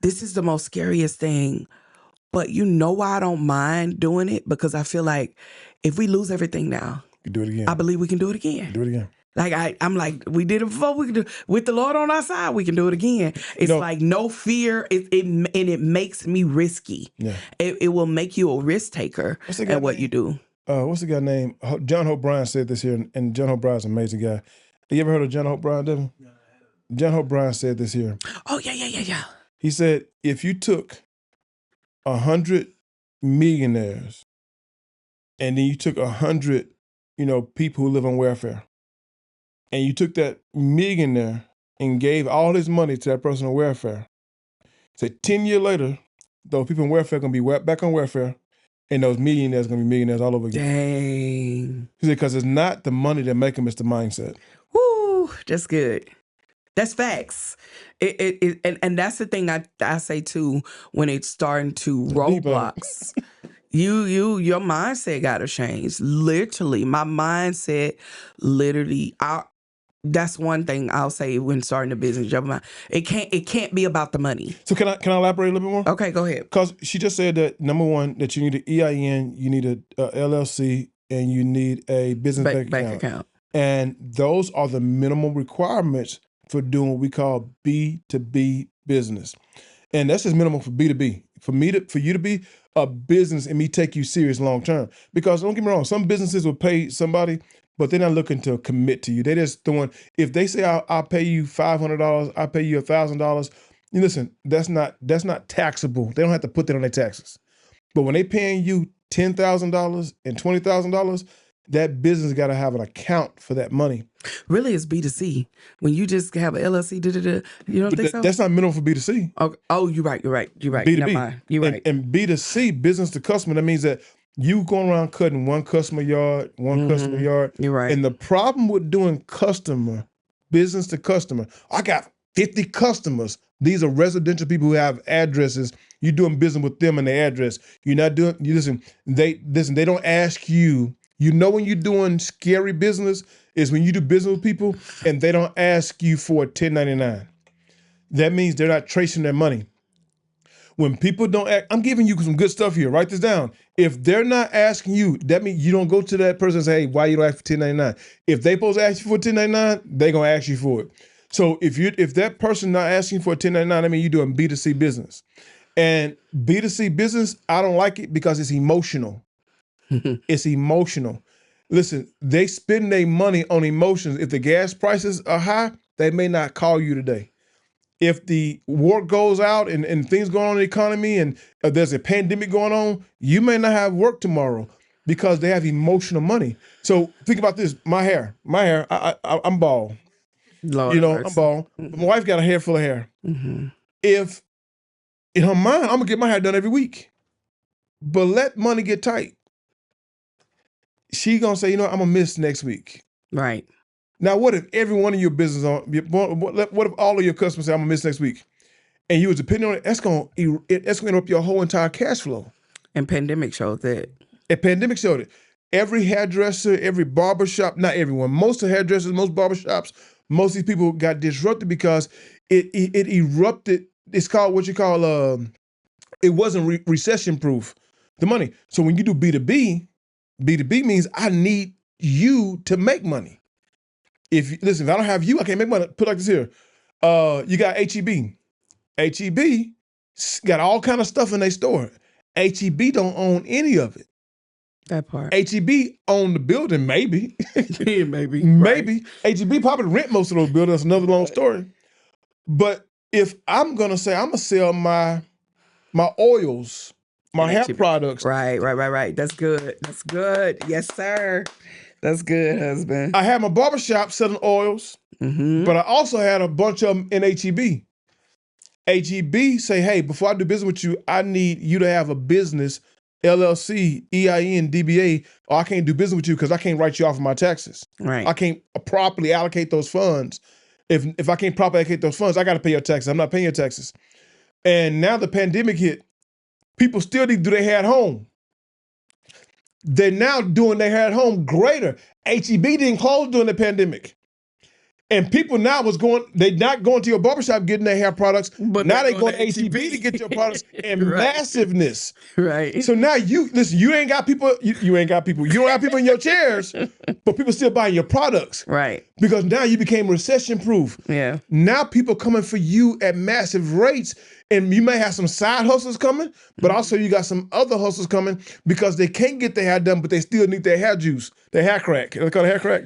Speaker 2: this is the most scariest thing. But you know why I don't mind doing it? Because I feel like if we lose everything now,
Speaker 1: you do it again.
Speaker 2: I believe we can do it again.
Speaker 1: Do it again.
Speaker 2: Like I'm like, we did it before. We can do with the Lord on our side. We can do it again. It's like no fear. It makes me risky.
Speaker 1: Yeah.
Speaker 2: It will make you a risk taker at what you do.
Speaker 1: What's the guy named John Hope Bryan said this here, and John Hope Bryan's an amazing guy. You ever heard of John Hope Bryan, Devin? No, John Hope Bryan said this here.
Speaker 2: Oh yeah.
Speaker 1: He said if you took 100 millionaires and then you took 100, people who live on welfare. And you took that millionaire and gave all his money to that person on welfare. Said 10 years later, those people on welfare are going to be back on welfare, and those millionaires are going to be millionaires all over again.
Speaker 2: Dang.
Speaker 1: He said, because it's not the money that make them, it's the mindset.
Speaker 2: Woo, that's good. That's facts. And that's the thing I say too when it's starting to roadblocks. Your mindset got to change. Literally, my mindset, that's one thing I'll say when starting a business. It can't be about the money.
Speaker 1: So can I elaborate a little bit more?
Speaker 2: Okay, go ahead.
Speaker 1: Because she just said that number one, that you need an EIN, you need a LLC, and you need a business bank account. And those are the minimal requirements for doing what we call B2B business. And that's just minimal for B2B. For you to be a business and me take you serious long term. Because don't get me wrong, some businesses will pay somebody, but they're not looking to commit to you. They're just throwing, if they say I'll pay you $500, I'll pay you $1,000, listen, that's not taxable. They don't have to put that on their taxes. But when they paying you $10,000 and $20,000, that business got to have an account for that money.
Speaker 2: Really, it's B2C. When you just have an LLC, you don't think so?
Speaker 1: That's not minimum for B2C.
Speaker 2: Okay. Oh, you're right.
Speaker 1: B2B.
Speaker 2: You're right.
Speaker 1: And B2C, business to customer, that means that you going around cutting one customer yard.
Speaker 2: You're right.
Speaker 1: And the problem with doing business to customer, I got 50 customers. These are residential people who have addresses. You're doing business with them and their address. They don't ask you. You know when you're doing scary business is when you do business with people and they don't ask you for a 1099. That means they're not tracing their money. When people don't ask, I'm giving you some good stuff here. Write this down. If they're not asking you, that means you don't go to that person and say, hey, why you don't ask for 1099? If they supposed to ask you for 1099, they're going to ask you for it. So if that person not asking for a 1099, I mean, you're doing B2C business. And B2C business, I don't like it because it's emotional. It's emotional. Listen, they spend their money on emotions. If the gas prices are high, they may not call you today. If the war goes out and things going on in the economy and there's a pandemic going on, you may not have work tomorrow because they have emotional money. So think about this. My hair, I'm bald. I'm bald. My wife got a hair full of hair. Mm-hmm. If in her mind, I'm gonna get my hair done every week, but let money get tight. She gonna say, I'm gonna miss next week.
Speaker 2: Right.
Speaker 1: Now, what if every one of your business what if all of your customers say, I'm gonna miss next week? And you was depending on it, that's gonna interrupt your whole entire cash flow.
Speaker 2: And pandemic showed that.
Speaker 1: A pandemic showed it. Every hairdresser, every barbershop, not everyone, most of the hairdressers, most barbershops, most of these people got disrupted because it erupted. It's called what you call, it wasn't recession proof, the money. So when you do B2B, B2B means I need you to make money. Listen, if I don't have you, I can't make money. Put it like this here. You got HEB. HEB got all kind of stuff in their store. HEB don't own any of it.
Speaker 2: That part.
Speaker 1: HEB own the building, maybe.
Speaker 2: Yeah, maybe.
Speaker 1: Maybe. Right. HEB probably rent most of those buildings. That's another long story. But if I'm gonna say I'm gonna sell my oils, my hair products.
Speaker 2: Right. That's good. That's good. Yes, sir. That's good, husband.
Speaker 1: I had my barbershop selling oils, but I also had a bunch of them in HEB. HEB say, hey, before I do business with you, I need you to have a business, LLC, EIN, DBA, or I can't do business with you because I can't write you off of my taxes.
Speaker 2: Right.
Speaker 1: I can't properly allocate those funds. If I can't properly allocate those funds, I got to pay your taxes. I'm not paying your taxes. And now the pandemic hit, people still need to do their hair at home. They're now doing their hair at home greater. HEB didn't close during the pandemic. And people now they're not going to your barbershop getting their hair products, but now they're going to HEB to get your products in massiveness.
Speaker 2: Right.
Speaker 1: So now you ain't got people, you ain't got people. You don't have people in your chairs, but people still buying your products.
Speaker 2: Right.
Speaker 1: Because now you became recession proof.
Speaker 2: Yeah.
Speaker 1: Now people coming for you at massive rates. And you may have some side hustles coming, but also you got some other hustles coming because they can't get their hair done, but they still need their hair juice, their hair crack. They call it hair crack.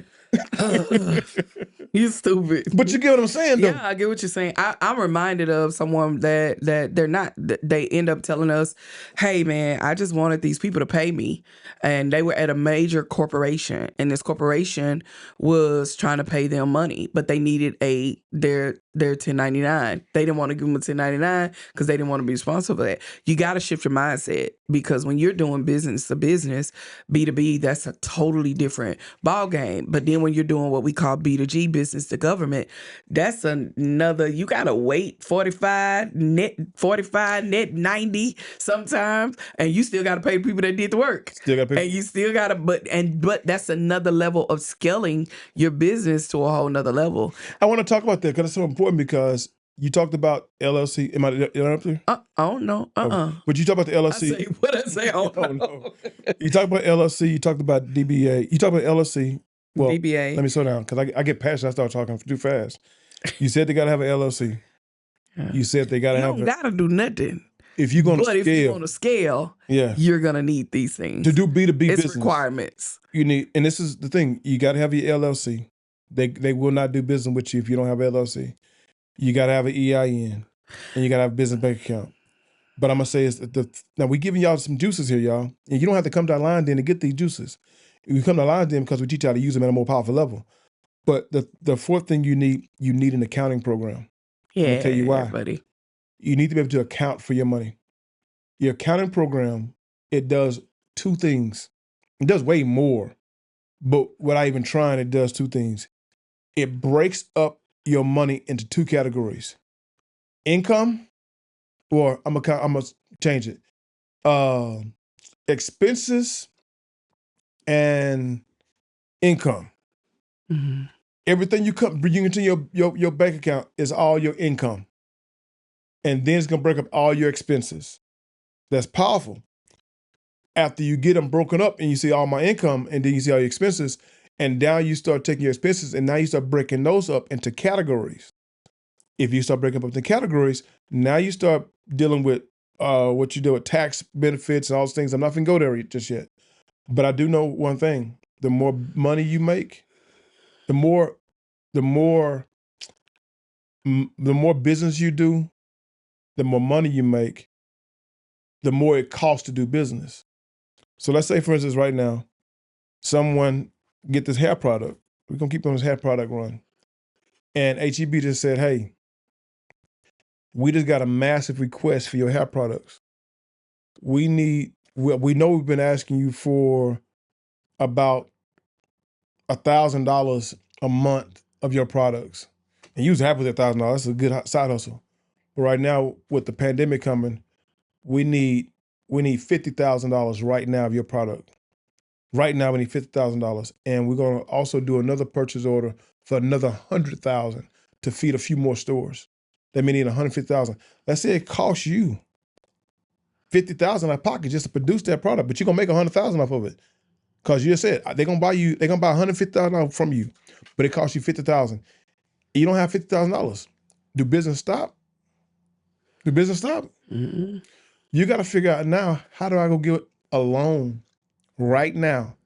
Speaker 2: You stupid.
Speaker 1: But you get what I'm saying, though.
Speaker 2: Yeah, I get what you're saying. I'm reminded of someone that they're not, they end up telling us, hey, man, I just wanted these people to pay me. And they were at a major corporation, and this corporation was trying to pay them money, but they needed their 1099. They didn't want to give them a 1099 because they didn't want to be responsible for that. You got to shift your mindset, because when you're doing business to business, B2B, that's a totally different ball game. But then when you're doing what we call B2G, business to government, that's another, you got to wait 45 net 90 sometimes, and you still got to pay the people that did the work.
Speaker 1: Still got to pay.
Speaker 2: And you still got to, but that's another level of scaling your business to a whole nother level.
Speaker 1: I want to talk about that because it's so important, because you talked about LLC. Am I interrupting?
Speaker 2: Oh, no.
Speaker 1: But you talked about the LLC.
Speaker 2: What I say? Oh, no.
Speaker 1: You talked about LLC. You talked about DBA. You talked about LLC. Well, DBA. Let me slow down, because I get passionate. I start talking too fast. You said they got to have an LLC. Yeah. You said they got to have.
Speaker 2: You don't got to do nothing.
Speaker 1: If you're going to scale.
Speaker 2: But if you're going to scale, you're going to need these things.
Speaker 1: To do B2B business.
Speaker 2: It's requirements.
Speaker 1: You need, and this is the thing, you got to have your LLC. They will not do business with you if you don't have an LLC. You got to have an EIN, and you got to have a business bank account. But I'm going to say is now we're giving y'all some juices here, y'all. And you don't have to come to Line Den to get these juices. You come to Line Den because we teach you how to use them at a more powerful level. But the fourth thing you need an accounting program.
Speaker 2: Yeah,
Speaker 1: I'll tell you why.
Speaker 2: buddy.
Speaker 1: You need to be able to account for your money. Your accounting program, it does two things. It does way more. But without even trying, it does two things. It breaks up your money into two categories. Income, or I'm gonna change it. Expenses and income.
Speaker 2: Mm-hmm.
Speaker 1: Everything you bring into your bank account is all your income. And then it's gonna break up all your expenses. That's powerful. After you get them broken up and you see all my income, and then you see all your expenses, and now you start taking your expenses, and now you start breaking those up into categories. If you start breaking up into categories, now you start dealing with what you do with tax benefits and all those things. I'm not gonna go there just yet. But I do know one thing. The more money you make, the more business you do, the more money you make, the more it costs to do business. So let's say, for instance, right now, someone get this hair product. We're going to keep on this hair product run. And HEB just said, hey, we just got a massive request for your hair products. We know we've been asking you for about $1,000 a month of your products. And you was happy with $1,000. That's a good side hustle. But right now, with the pandemic coming, we need we need $50,000 right now of your product. Right now we need $50,000. And we're going to also do another purchase order for another $100,000 to feed a few more stores. That may need $150,000. Let's say it costs you $50,000 out of pocket just to produce that product, but you're going to make $100,000 off of it. Because you just said they're going to buy $150,000 from you, but it costs you $50,000. You don't have $50,000. Do business stop? Do business stop?
Speaker 2: Mm-hmm.
Speaker 1: You got to figure out now, how do I go get a loan right now?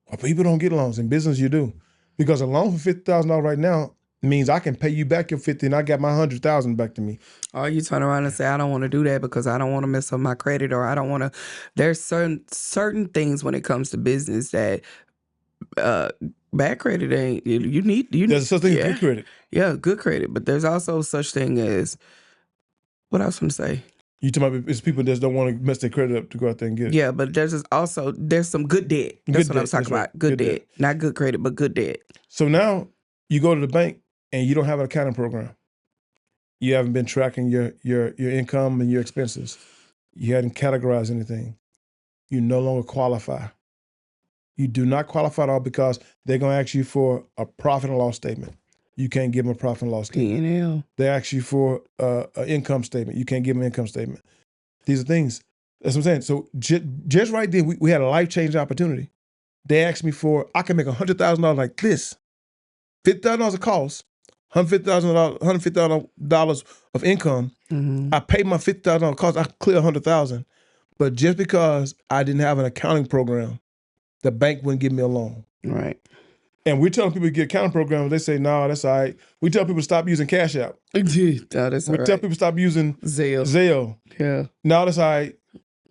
Speaker 1: Well, people don't get loans. In business, you do. Because a loan for $50,000 right now means I can pay you back your $50,000 and I got my $100,000 back to me.
Speaker 2: Or you turn around and say, I don't want to do that because I don't want to mess up my credit, or I don't want to. There's certain things when it comes to business that bad credit ain't. You need.
Speaker 1: There's such thing as good credit.
Speaker 2: Yeah, good credit. But there's also such thing as, what else want to say?
Speaker 1: You talking about it's people that don't want to mess their credit up to go out there and get it.
Speaker 2: Yeah, but there's some good debt. That's what I was talking about.
Speaker 1: Right.
Speaker 2: Good debt. Not good credit, but good debt.
Speaker 1: So now you go to the bank and you don't have an accounting program. You haven't been tracking your income and your expenses. You hadn't categorized anything. You no longer qualify. You do not qualify at all because they're going to ask you for a profit and loss statement. You can't give them a profit and loss statement.
Speaker 2: P&L.
Speaker 1: They ask you for an income statement. You can't give them an income statement. These are things. That's what I'm saying. So just right then, we had a life-changing opportunity. They asked me I can make $100,000 like this. $50,000 a cost, $150,000 of income.
Speaker 2: Mm-hmm.
Speaker 1: I paid my $50,000 cost. I clear $100,000. But just because I didn't have an accounting program, the bank wouldn't give me a loan.
Speaker 2: Right.
Speaker 1: And we're telling people to get accounting programs. They say, no, that's all right. We tell people to stop using Cash App.
Speaker 2: Oh, that's all
Speaker 1: we
Speaker 2: right.
Speaker 1: tell people to stop using
Speaker 2: Zelle. Yeah.
Speaker 1: No, that's all right.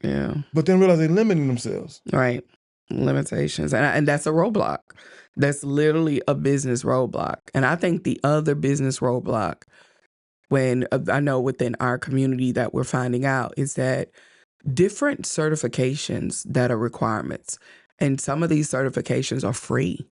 Speaker 2: Yeah.
Speaker 1: But then realize they're limiting themselves.
Speaker 2: Right. Limitations. And that's a roadblock. That's literally a business roadblock. And I think the other business roadblock, when I know within our community that we're finding out, is that different certifications that are requirements. And some of these certifications are free.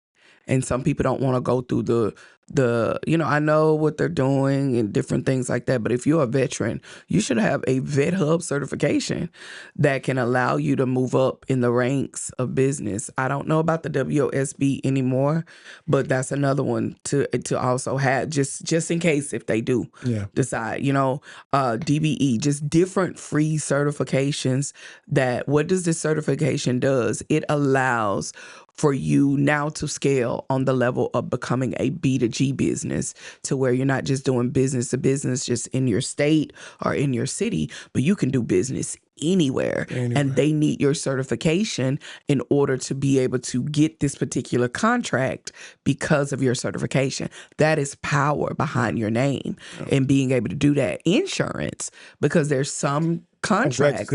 Speaker 2: And some people don't want to go through the I know what they're doing and different things like that. But if you're a veteran, you should have a Vet Hub certification that can allow you to move up in the ranks of business. I don't know about the WOSB anymore, but that's another one to also have just in case if they do decide, DBE, just different free certifications that what does this certification does? It allows for you now to scale on the level of becoming a B2G business to where you're not just doing business to business just in your state or in your city, but you can do business anywhere. And they need your certification in order to be able to get this particular contract because of your certification. That is power behind your name and being able to do that. Insurance, because there's some contracts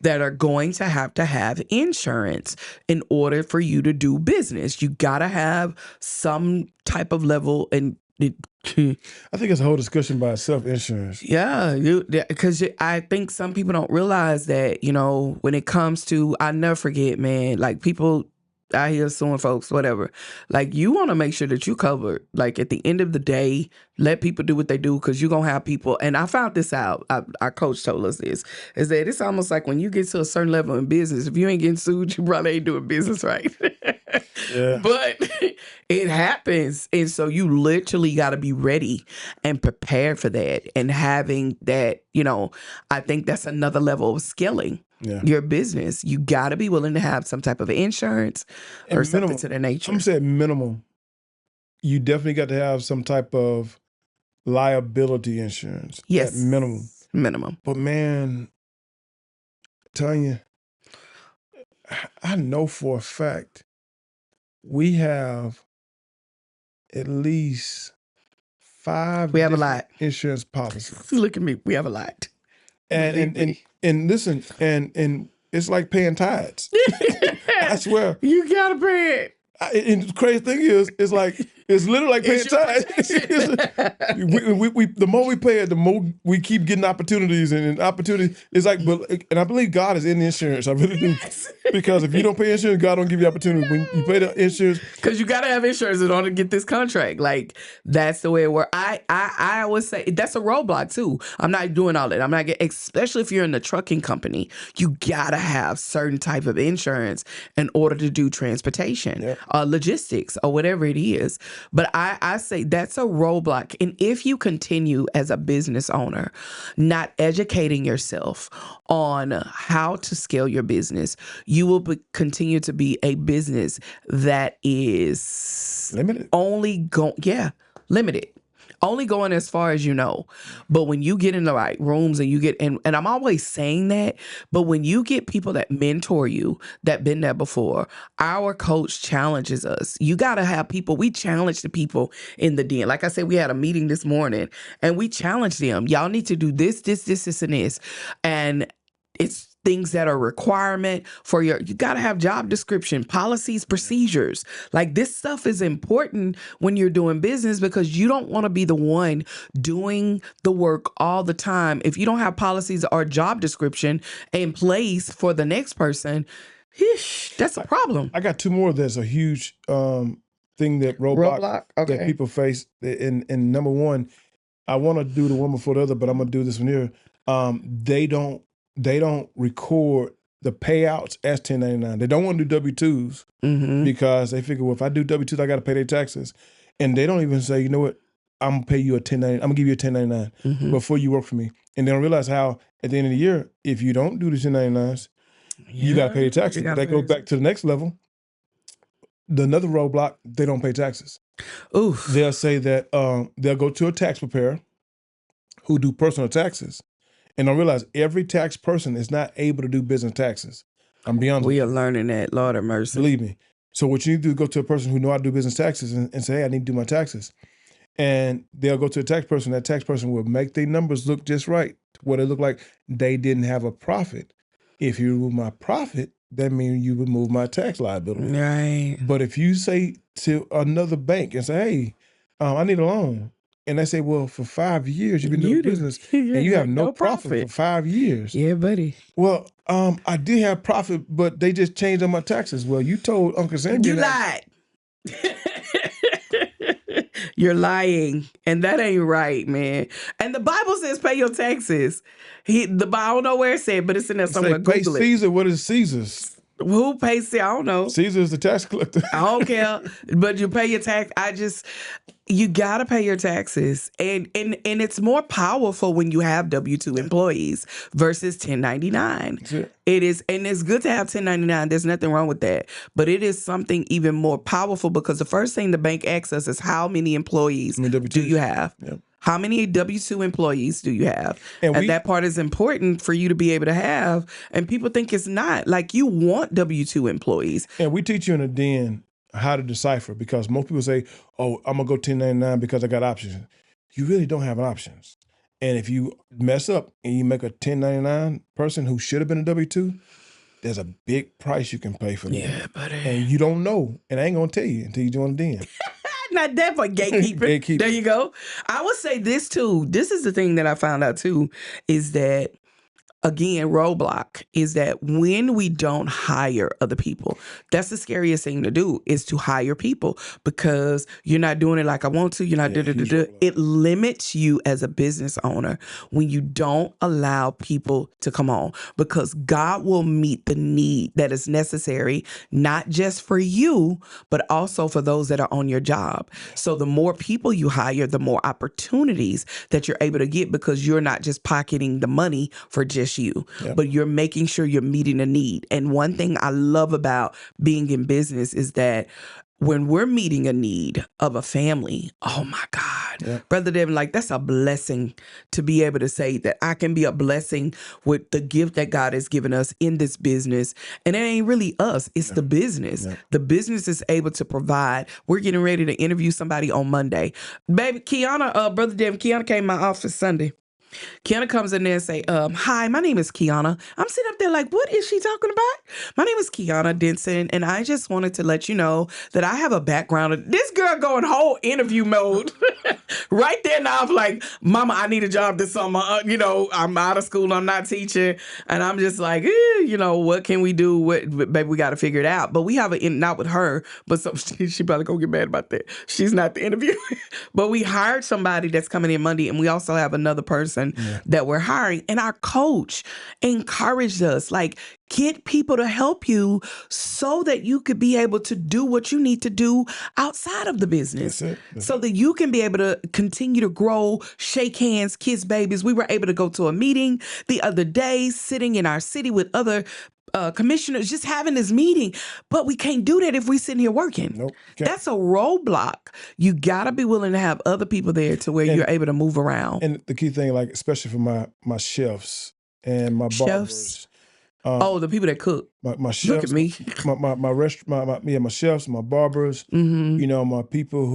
Speaker 2: that are going to have insurance in order for you to do business. You got to have some type of level and
Speaker 1: I think it's a whole discussion by itself, insurance.
Speaker 2: Yeah, because I think some people don't realize that, when it comes to, I never forget, man, like people out here suing folks, whatever. Like you want to make sure that you covered. Like at the end of the day, let people do what they do because you're going to have people. And I found this out. Our coach told us this, is that it's almost like when you get to a certain level in business, if you ain't getting sued, you probably ain't doing business right.
Speaker 1: Yeah.
Speaker 2: But it happens. And so you literally got to be ready and prepared for that. And having that, I think that's another level of scaling.
Speaker 1: Yeah.
Speaker 2: Your business, you got to be willing to have some type of insurance or something to that nature.
Speaker 1: I'm saying minimum. You definitely got to have some type of liability insurance.
Speaker 2: Yes.
Speaker 1: At minimum. But man, Tanya, I know for a fact we have at least 5
Speaker 2: We have a lot.
Speaker 1: Insurance policies.
Speaker 2: Look at me. We have a lot.
Speaker 1: And listen, and it's like paying tithes. I swear.
Speaker 2: You gotta pay it.
Speaker 1: And the crazy thing is, it's like It's literally like paying tithes. The more we pay it, the more we keep getting opportunities and opportunities. It's like, and I believe God is in the insurance. I really do. Because if you don't pay insurance, God don't give you opportunity. When you pay the insurance,
Speaker 2: because you got to have insurance in order to get this contract. Like, that's the way it works. I always say that's a roadblock too. I'm not doing all that. I'm not getting, especially if you're in the trucking company, you gotta have certain type of insurance in order to do transportation, logistics, or whatever it is. But I say that's a roadblock. And if you continue as a business owner not educating yourself on how to scale your business, you will continue to be a business that is
Speaker 1: limited.
Speaker 2: Limited. Only going as far as you know. But when you get in the right rooms and you get in, and I'm always saying that, but when you get people that mentor you, that been there before, our coach challenges us. You got to have people, we challenge the people in the den. Like I said, we had a meeting this morning and we challenged them. Y'all need to do this, and this. And it's things that are requirement for you got to have job description, policies, procedures. Like, this stuff is important when you're doing business, because you don't want to be the one doing the work all the time. If you don't have policies or job description in place for the next person, that's a problem.
Speaker 1: I got two more. There's a huge thing that roadblock that people face. And number one, I want to do the one before the other, but I'm going to do this one here. They don't record the payouts as 1099. They don't want to do W-2s because they figure, well, if I do W-2s, I got to pay their taxes. And they don't even say, you know what, I'm going to pay you a 1099. I'm going to give you a 1099 before you work for me. And they don't realize how, at the end of the year, if you don't do the 1099s, you got to pay your taxes. That goes back to the next level. Another roadblock, they don't pay taxes.
Speaker 2: Oof.
Speaker 1: They'll say that they'll go to a tax preparer who do personal taxes. And I realize every tax person is not able to do business taxes. I'm beyond.
Speaker 2: We are learning that, Lord have mercy.
Speaker 1: Believe me. So what you need to do is go to a person who knows how to do business taxes and say, hey, I need to do my taxes. And they'll go to a tax person. That tax person will make their numbers look just right, what it look like they didn't have a profit. If you remove my profit, that means you remove my tax liability.
Speaker 2: Right.
Speaker 1: But if you say to another bank and say, hey, I need a loan. And they say, well, for 5 years, you've been doing business and you have no profit for 5 years.
Speaker 2: Yeah, buddy.
Speaker 1: Well, I did have profit, but they just changed on my taxes. Well, you told Uncle Sam.
Speaker 2: You lied. You're lying. And that ain't right, man. And the Bible says pay your taxes. I don't know where it said, but it's in there somewhere. Google it.
Speaker 1: Caesar, what is Caesar's?
Speaker 2: Who pays Caesar? I don't know.
Speaker 1: Caesar is the tax collector.
Speaker 2: I don't care. But you pay your tax. You gotta pay your taxes. And it's more powerful when you have W-2 employees versus 1099. It is, and it's good to have 1099. There's nothing wrong with that. But it is something even more powerful, because the first thing the bank asks us is, how many employees do you have? Yep. How many W-2 employees do you have? And that part is important for you to be able to have. And people think it's not. Like, you want W-2 employees.
Speaker 1: And we teach you in the den how to decipher, because most people say, oh, I'm going to go 1099 because I got options. You really don't have options. And if you mess up and you make a 1099 person who should have been a W-2, there's a big price you can pay for them.
Speaker 2: Yeah, buddy.
Speaker 1: And you don't know. And I ain't going to tell you until you join the den.
Speaker 2: Not that, but gatekeeper. There you go. I would say this too. This is the thing that I found out too, is that, again, roadblock is that when we don't hire other people, that's the scariest thing to do, is to hire people, because you're not doing it like I want to. You're not It limits you as a business owner when you don't allow people to come on, because God will meet the need that is necessary, not just for you, but also for those that are on your job. So the more people you hire, the more opportunities that you're able to get, because you're not just pocketing the money for just you, but you're making sure you're meeting a need. And one thing I love about being in business is that when we're meeting a need of a family, oh my God, Brother Devin, like, that's a blessing to be able to say that I can be a blessing with the gift that God has given us in this business. And it ain't really us, it's the business. The business is able to provide. We're getting ready to interview somebody on Monday. Baby, Kiana, Brother Devin, Kiana came to my office Sunday. Kiana comes in there and say, hi, my name is Kiana. I'm sitting up there like, what is she talking about? My name is Kiana Denson, and I just wanted to let you know that I have a background. This girl going whole interview mode. Right there now, I'm like, Mama, I need a job this summer. I'm out of school. I'm not teaching. And I'm just like, what can we do? Baby, we got to figure it out. But we have not with her, but she probably gonna get mad about that. She's not the interview. But we hired somebody that's coming in Monday, and we also have another person that we're hiring. And our coach encouraged us, like, get people to help you so that you could be able to do what you need to do outside of the business. So that you can be able to continue to grow, shake hands, kiss babies. We were able to go to a meeting the other day, sitting in our city with other commissioners, just having this meeting. But we can't do that if we're sitting here working.
Speaker 1: Nope.
Speaker 2: That's a roadblock. You got to be willing to have other people there to where you're able to move around.
Speaker 1: And the key thing, like, especially for my chefs and my barbers.
Speaker 2: The people that cook.
Speaker 1: My chefs.
Speaker 2: Look at me.
Speaker 1: My chefs, my barbers. My people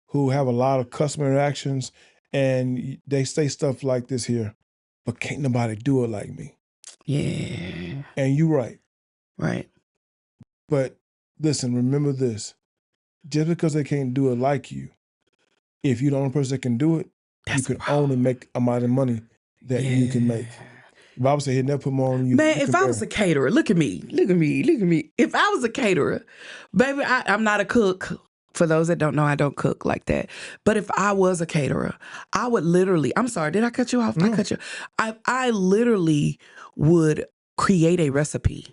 Speaker 1: who have a lot of customer interactions, and they say stuff like this here, but can't nobody do it like me.
Speaker 2: Yeah.
Speaker 1: And you're right.
Speaker 2: Right.
Speaker 1: But listen, remember this. Just because they can't do it like you, if you're the only person that can do it, you can only make a amount of money that you can make. The Bible said he'd never put more on you.
Speaker 2: Man, if I was a caterer, look at me. If I was a caterer, baby, I'm not a cook. For those that don't know, I don't cook like that. But if I was a caterer, I would literally, I'm sorry, did I cut you off? No. I cut you. I literally would create a recipe.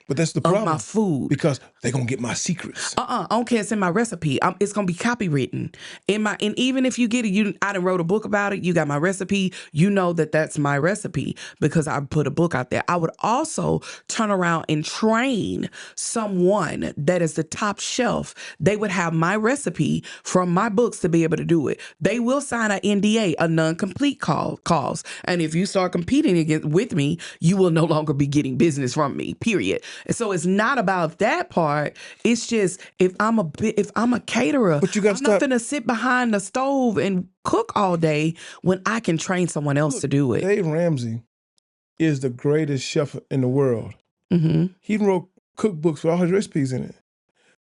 Speaker 1: But that's the problem.
Speaker 2: Of my food.
Speaker 1: Because they're going to get my secrets.
Speaker 2: I don't care. It's in my recipe. It's going to be copywritten. And even if you get it, I done wrote a book about it. You got my recipe. You know that that's my recipe because I put a book out there. I would also turn around and train someone that is the top shelf. They would have my recipe from my books to be able to do it. They will sign an NDA, a non-complete clause. And if you start competing with me, you will no longer be getting business from me, period. And so it's not about that part. It's just if I'm a caterer,
Speaker 1: but you got
Speaker 2: I'm not gonna sit behind the stove and cook all day when I can train someone else to do it.
Speaker 1: Dave Ramsay is the greatest chef in the world.
Speaker 2: Mm-hmm.
Speaker 1: He wrote cookbooks with all his recipes in it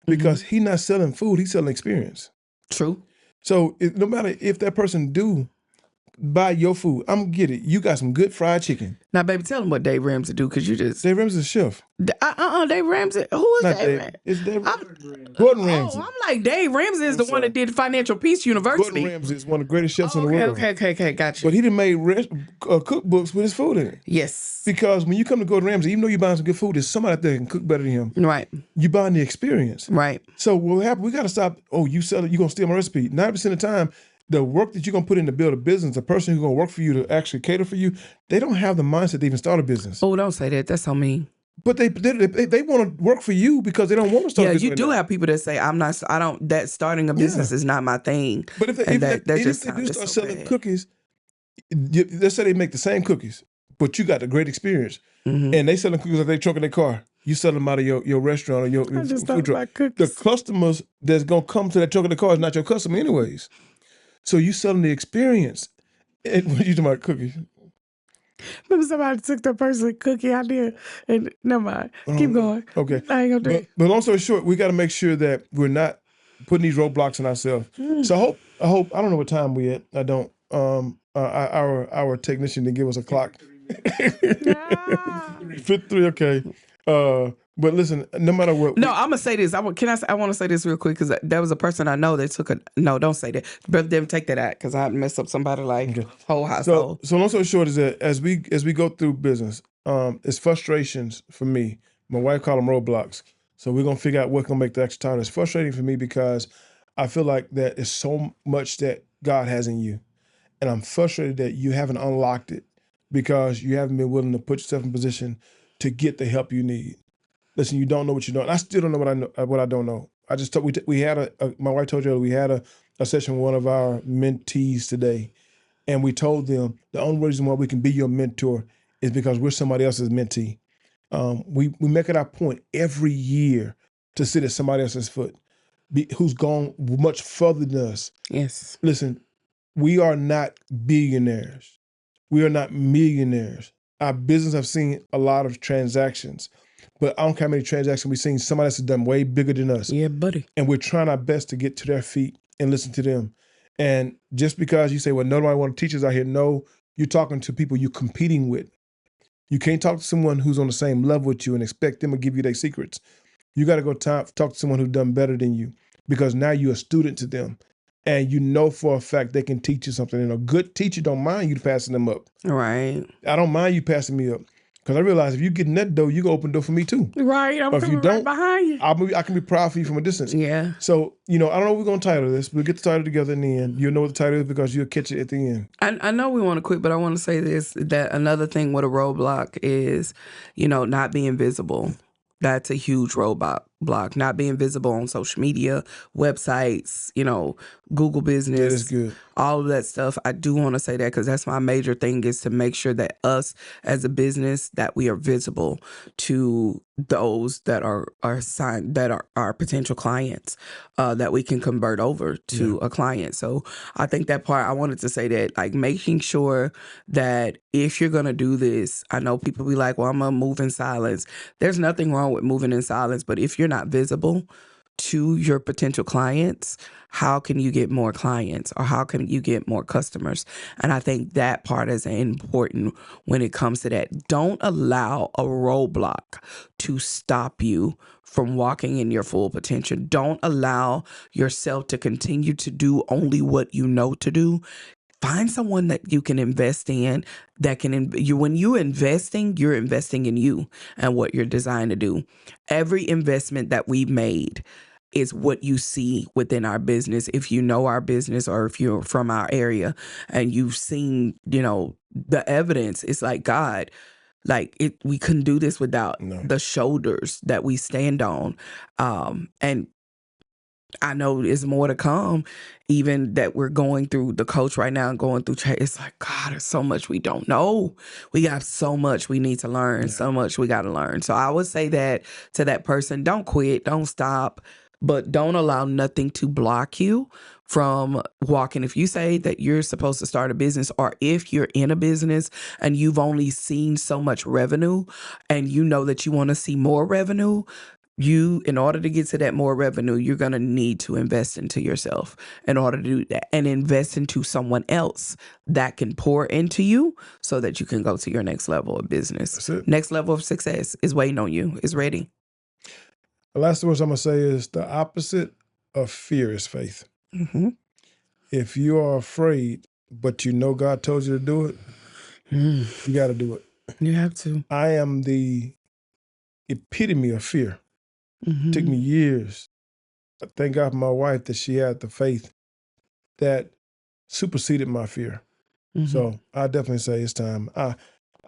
Speaker 1: because he's not selling food; he's selling experience.
Speaker 2: True.
Speaker 1: So no matter if that person do buy your food, I'm gonna get it. You got some good fried chicken.
Speaker 2: Now, baby, tell them what Dave Ramsay do, because you just...
Speaker 1: Dave Ramsay's a chef.
Speaker 2: Dave Ramsay? Who is Dave Ramsay?
Speaker 1: It's Dave Gordon Ramsay.
Speaker 2: Oh, I'm like, Dave Ramsay is the one that did Financial Peace University.
Speaker 1: Gordon Ramsay is one of the greatest chefs in the world.
Speaker 2: Okay, gotcha.
Speaker 1: But he done made cookbooks with his food in it.
Speaker 2: Yes.
Speaker 1: Because when you come to Gordon Ramsay, even though you're buying some good food, there's somebody out there that can cook better than him.
Speaker 2: Right.
Speaker 1: You're buying the experience.
Speaker 2: Right.
Speaker 1: So what happened, we got to stop, you sell it, you're going to steal my recipe. 90% of the time, the work that you're going to put in to build a business, the person who's going to work for you to actually cater for you, they don't have the mindset to even start a business.
Speaker 2: Oh, don't say that. That's so mean.
Speaker 1: But they want to work for you because they don't want to start a business.
Speaker 2: Yeah, you do have people that say, that starting a business is not my thing.
Speaker 1: But if they do start selling cookies, let's say they make the same cookies, but you got the great experience, and they selling cookies like they truck in their car. You sell them out of your restaurant or your food truck. The customers that's going to come to that truck in the car is not your customer anyways. So you selling the experience. When you talking about cookies.
Speaker 2: Remember somebody took that person's cookie idea and never mind. Keep going.
Speaker 1: Okay.
Speaker 2: I ain't gonna do it.
Speaker 1: But long story short, we got to make sure that we're not putting these roadblocks on ourselves. So I hope, I don't know what time we at. I don't, our technician didn't give us a clock. 53, okay. But listen, no matter what.
Speaker 2: No, I'm gonna say this. I want to say this real quick because there was a person I know that took a. No, don't say that. Brother Devin, take that out because I messed up somebody whole household.
Speaker 1: So long story short is that as we go through business, it's frustrations for me. My wife called them roadblocks. So we're gonna figure out what's gonna make the extra time. It's frustrating for me because I feel like that is so much that God has in you, and I'm frustrated that you haven't unlocked it because you haven't been willing to put yourself in position to get the help you need. Listen, you don't know what you don't. I still don't know what I don't know. I just told we had my wife told you we had a session with one of our mentees today, and we told them the only reason why we can be your mentor is because we're somebody else's mentee. We make it our point every year to sit at somebody else's foot, who's gone much further than us.
Speaker 2: Yes.
Speaker 1: Listen, we are not billionaires. We are not millionaires. Our business have seen a lot of transactions, but I don't care how many transactions we've seen. Somebody else has done way bigger than us.
Speaker 2: Yeah, buddy.
Speaker 1: And we're trying our best to get to their feet and listen to them. And just because you say, well, nobody want to teach us out here, no, you're talking to people you're competing with. You can't talk to someone who's on the same level with you and expect them to give you their secrets. You got to go talk to someone who's done better than you, because now you're a student to them. And you know for a fact they can teach you something. And a good teacher don't mind you passing them up.
Speaker 2: Right.
Speaker 1: I don't mind you passing me up. Because I realize if you get in that door, you can open the door for me too.
Speaker 2: Right. I'm coming right behind you.
Speaker 1: I can be proud for you from a distance.
Speaker 2: Yeah.
Speaker 1: So, I don't know what we're going to title this. We'll get the title together in the end. You'll know what the title is because you'll catch it at the end.
Speaker 2: I know we want to quit, but I want to say this, that another thing with a roadblock is, not being visible. That's a huge roadblock. Not being visible on social media, websites, Google business.
Speaker 1: That is good.
Speaker 2: All of that stuff. I do want to say that because that's my major thing, is to make sure that us as a business, that we are visible to those that are signed, that are our potential clients, that we can convert over to a client. So I think that part, I wanted to say that, like, making sure that if you're going to do this, I know people be like, well, I'm going to move in silence. There's nothing wrong with moving in silence, but if you're not visible to your potential clients, how can you get more clients, or how can you get more customers? And I think that part is important when it comes to that. Don't allow a roadblock to stop you from walking in your full potential. Don't allow yourself to continue to do only what you know to do. Find someone that you can invest in, that can, when you're investing in you and what you're designed to do. Every investment that we've made is what you see within our business. If you know our business, or if you're from our area and you've seen, the evidence, it's like, God, we couldn't do this without the shoulders that we stand on. And I know there's more to come, even that we're going through the coach right now and going through. It's like, God, there's so much we don't know. We got so much we need to learn, so much we got to learn. So I would say that to that person, don't quit, don't stop, but don't allow nothing to block you from walking. If you say that you're supposed to start a business, or if you're in a business and you've only seen so much revenue and you know that you want to see more revenue, in order to get to that more revenue, you're going to need to invest into yourself in order to do that, and invest into someone else that can pour into you so that you can go to your next level of business.
Speaker 1: That's it.
Speaker 2: Next level of success is waiting on you, is ready.
Speaker 1: The last words I'm going to say is the opposite of fear is faith.
Speaker 2: Mm-hmm.
Speaker 1: If you are afraid, but you know God told you to do it, you got to do it.
Speaker 2: You have to.
Speaker 1: I am the epitome of fear.
Speaker 2: Mm-hmm.
Speaker 1: It took me years. I thank God for my wife that she had the faith that superseded my fear.
Speaker 2: Mm-hmm.
Speaker 1: So I definitely say it's time. I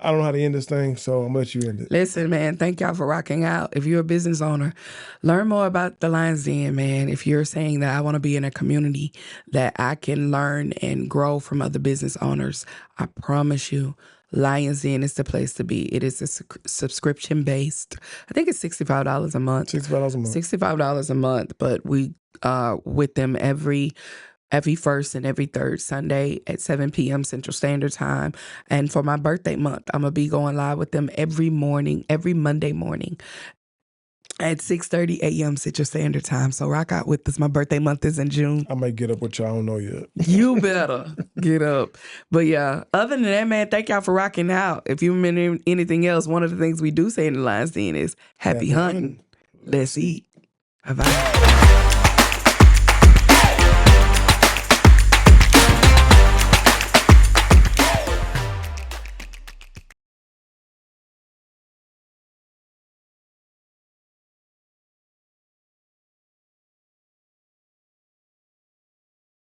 Speaker 1: don't know how to end this thing, so I'm going to let you end it.
Speaker 2: Listen, man, thank y'all for rocking out. If you're a business owner, learn more about the Lion's Den, man. If you're saying that I want to be in a community that I can learn and grow from other business owners, I promise you, Lion's Den is the place to be. It is a subscription-based. I think it's $65 a month. $65 a month, but we with them every first and every third Sunday at 7 p.m. Central Standard Time. And for my birthday month, I'm going to be going live with them every Monday morning at 6:30 a.m. Central Standard Time. So rock out with us. My birthday month is in June.
Speaker 1: I might get up with y'all. I don't know yet.
Speaker 2: You better get up. But yeah, other than that, man, thank y'all for rocking out. If you remember anything else, one of the things we do say in the Lion's Den is happy hunting. Let's eat. Bye-bye.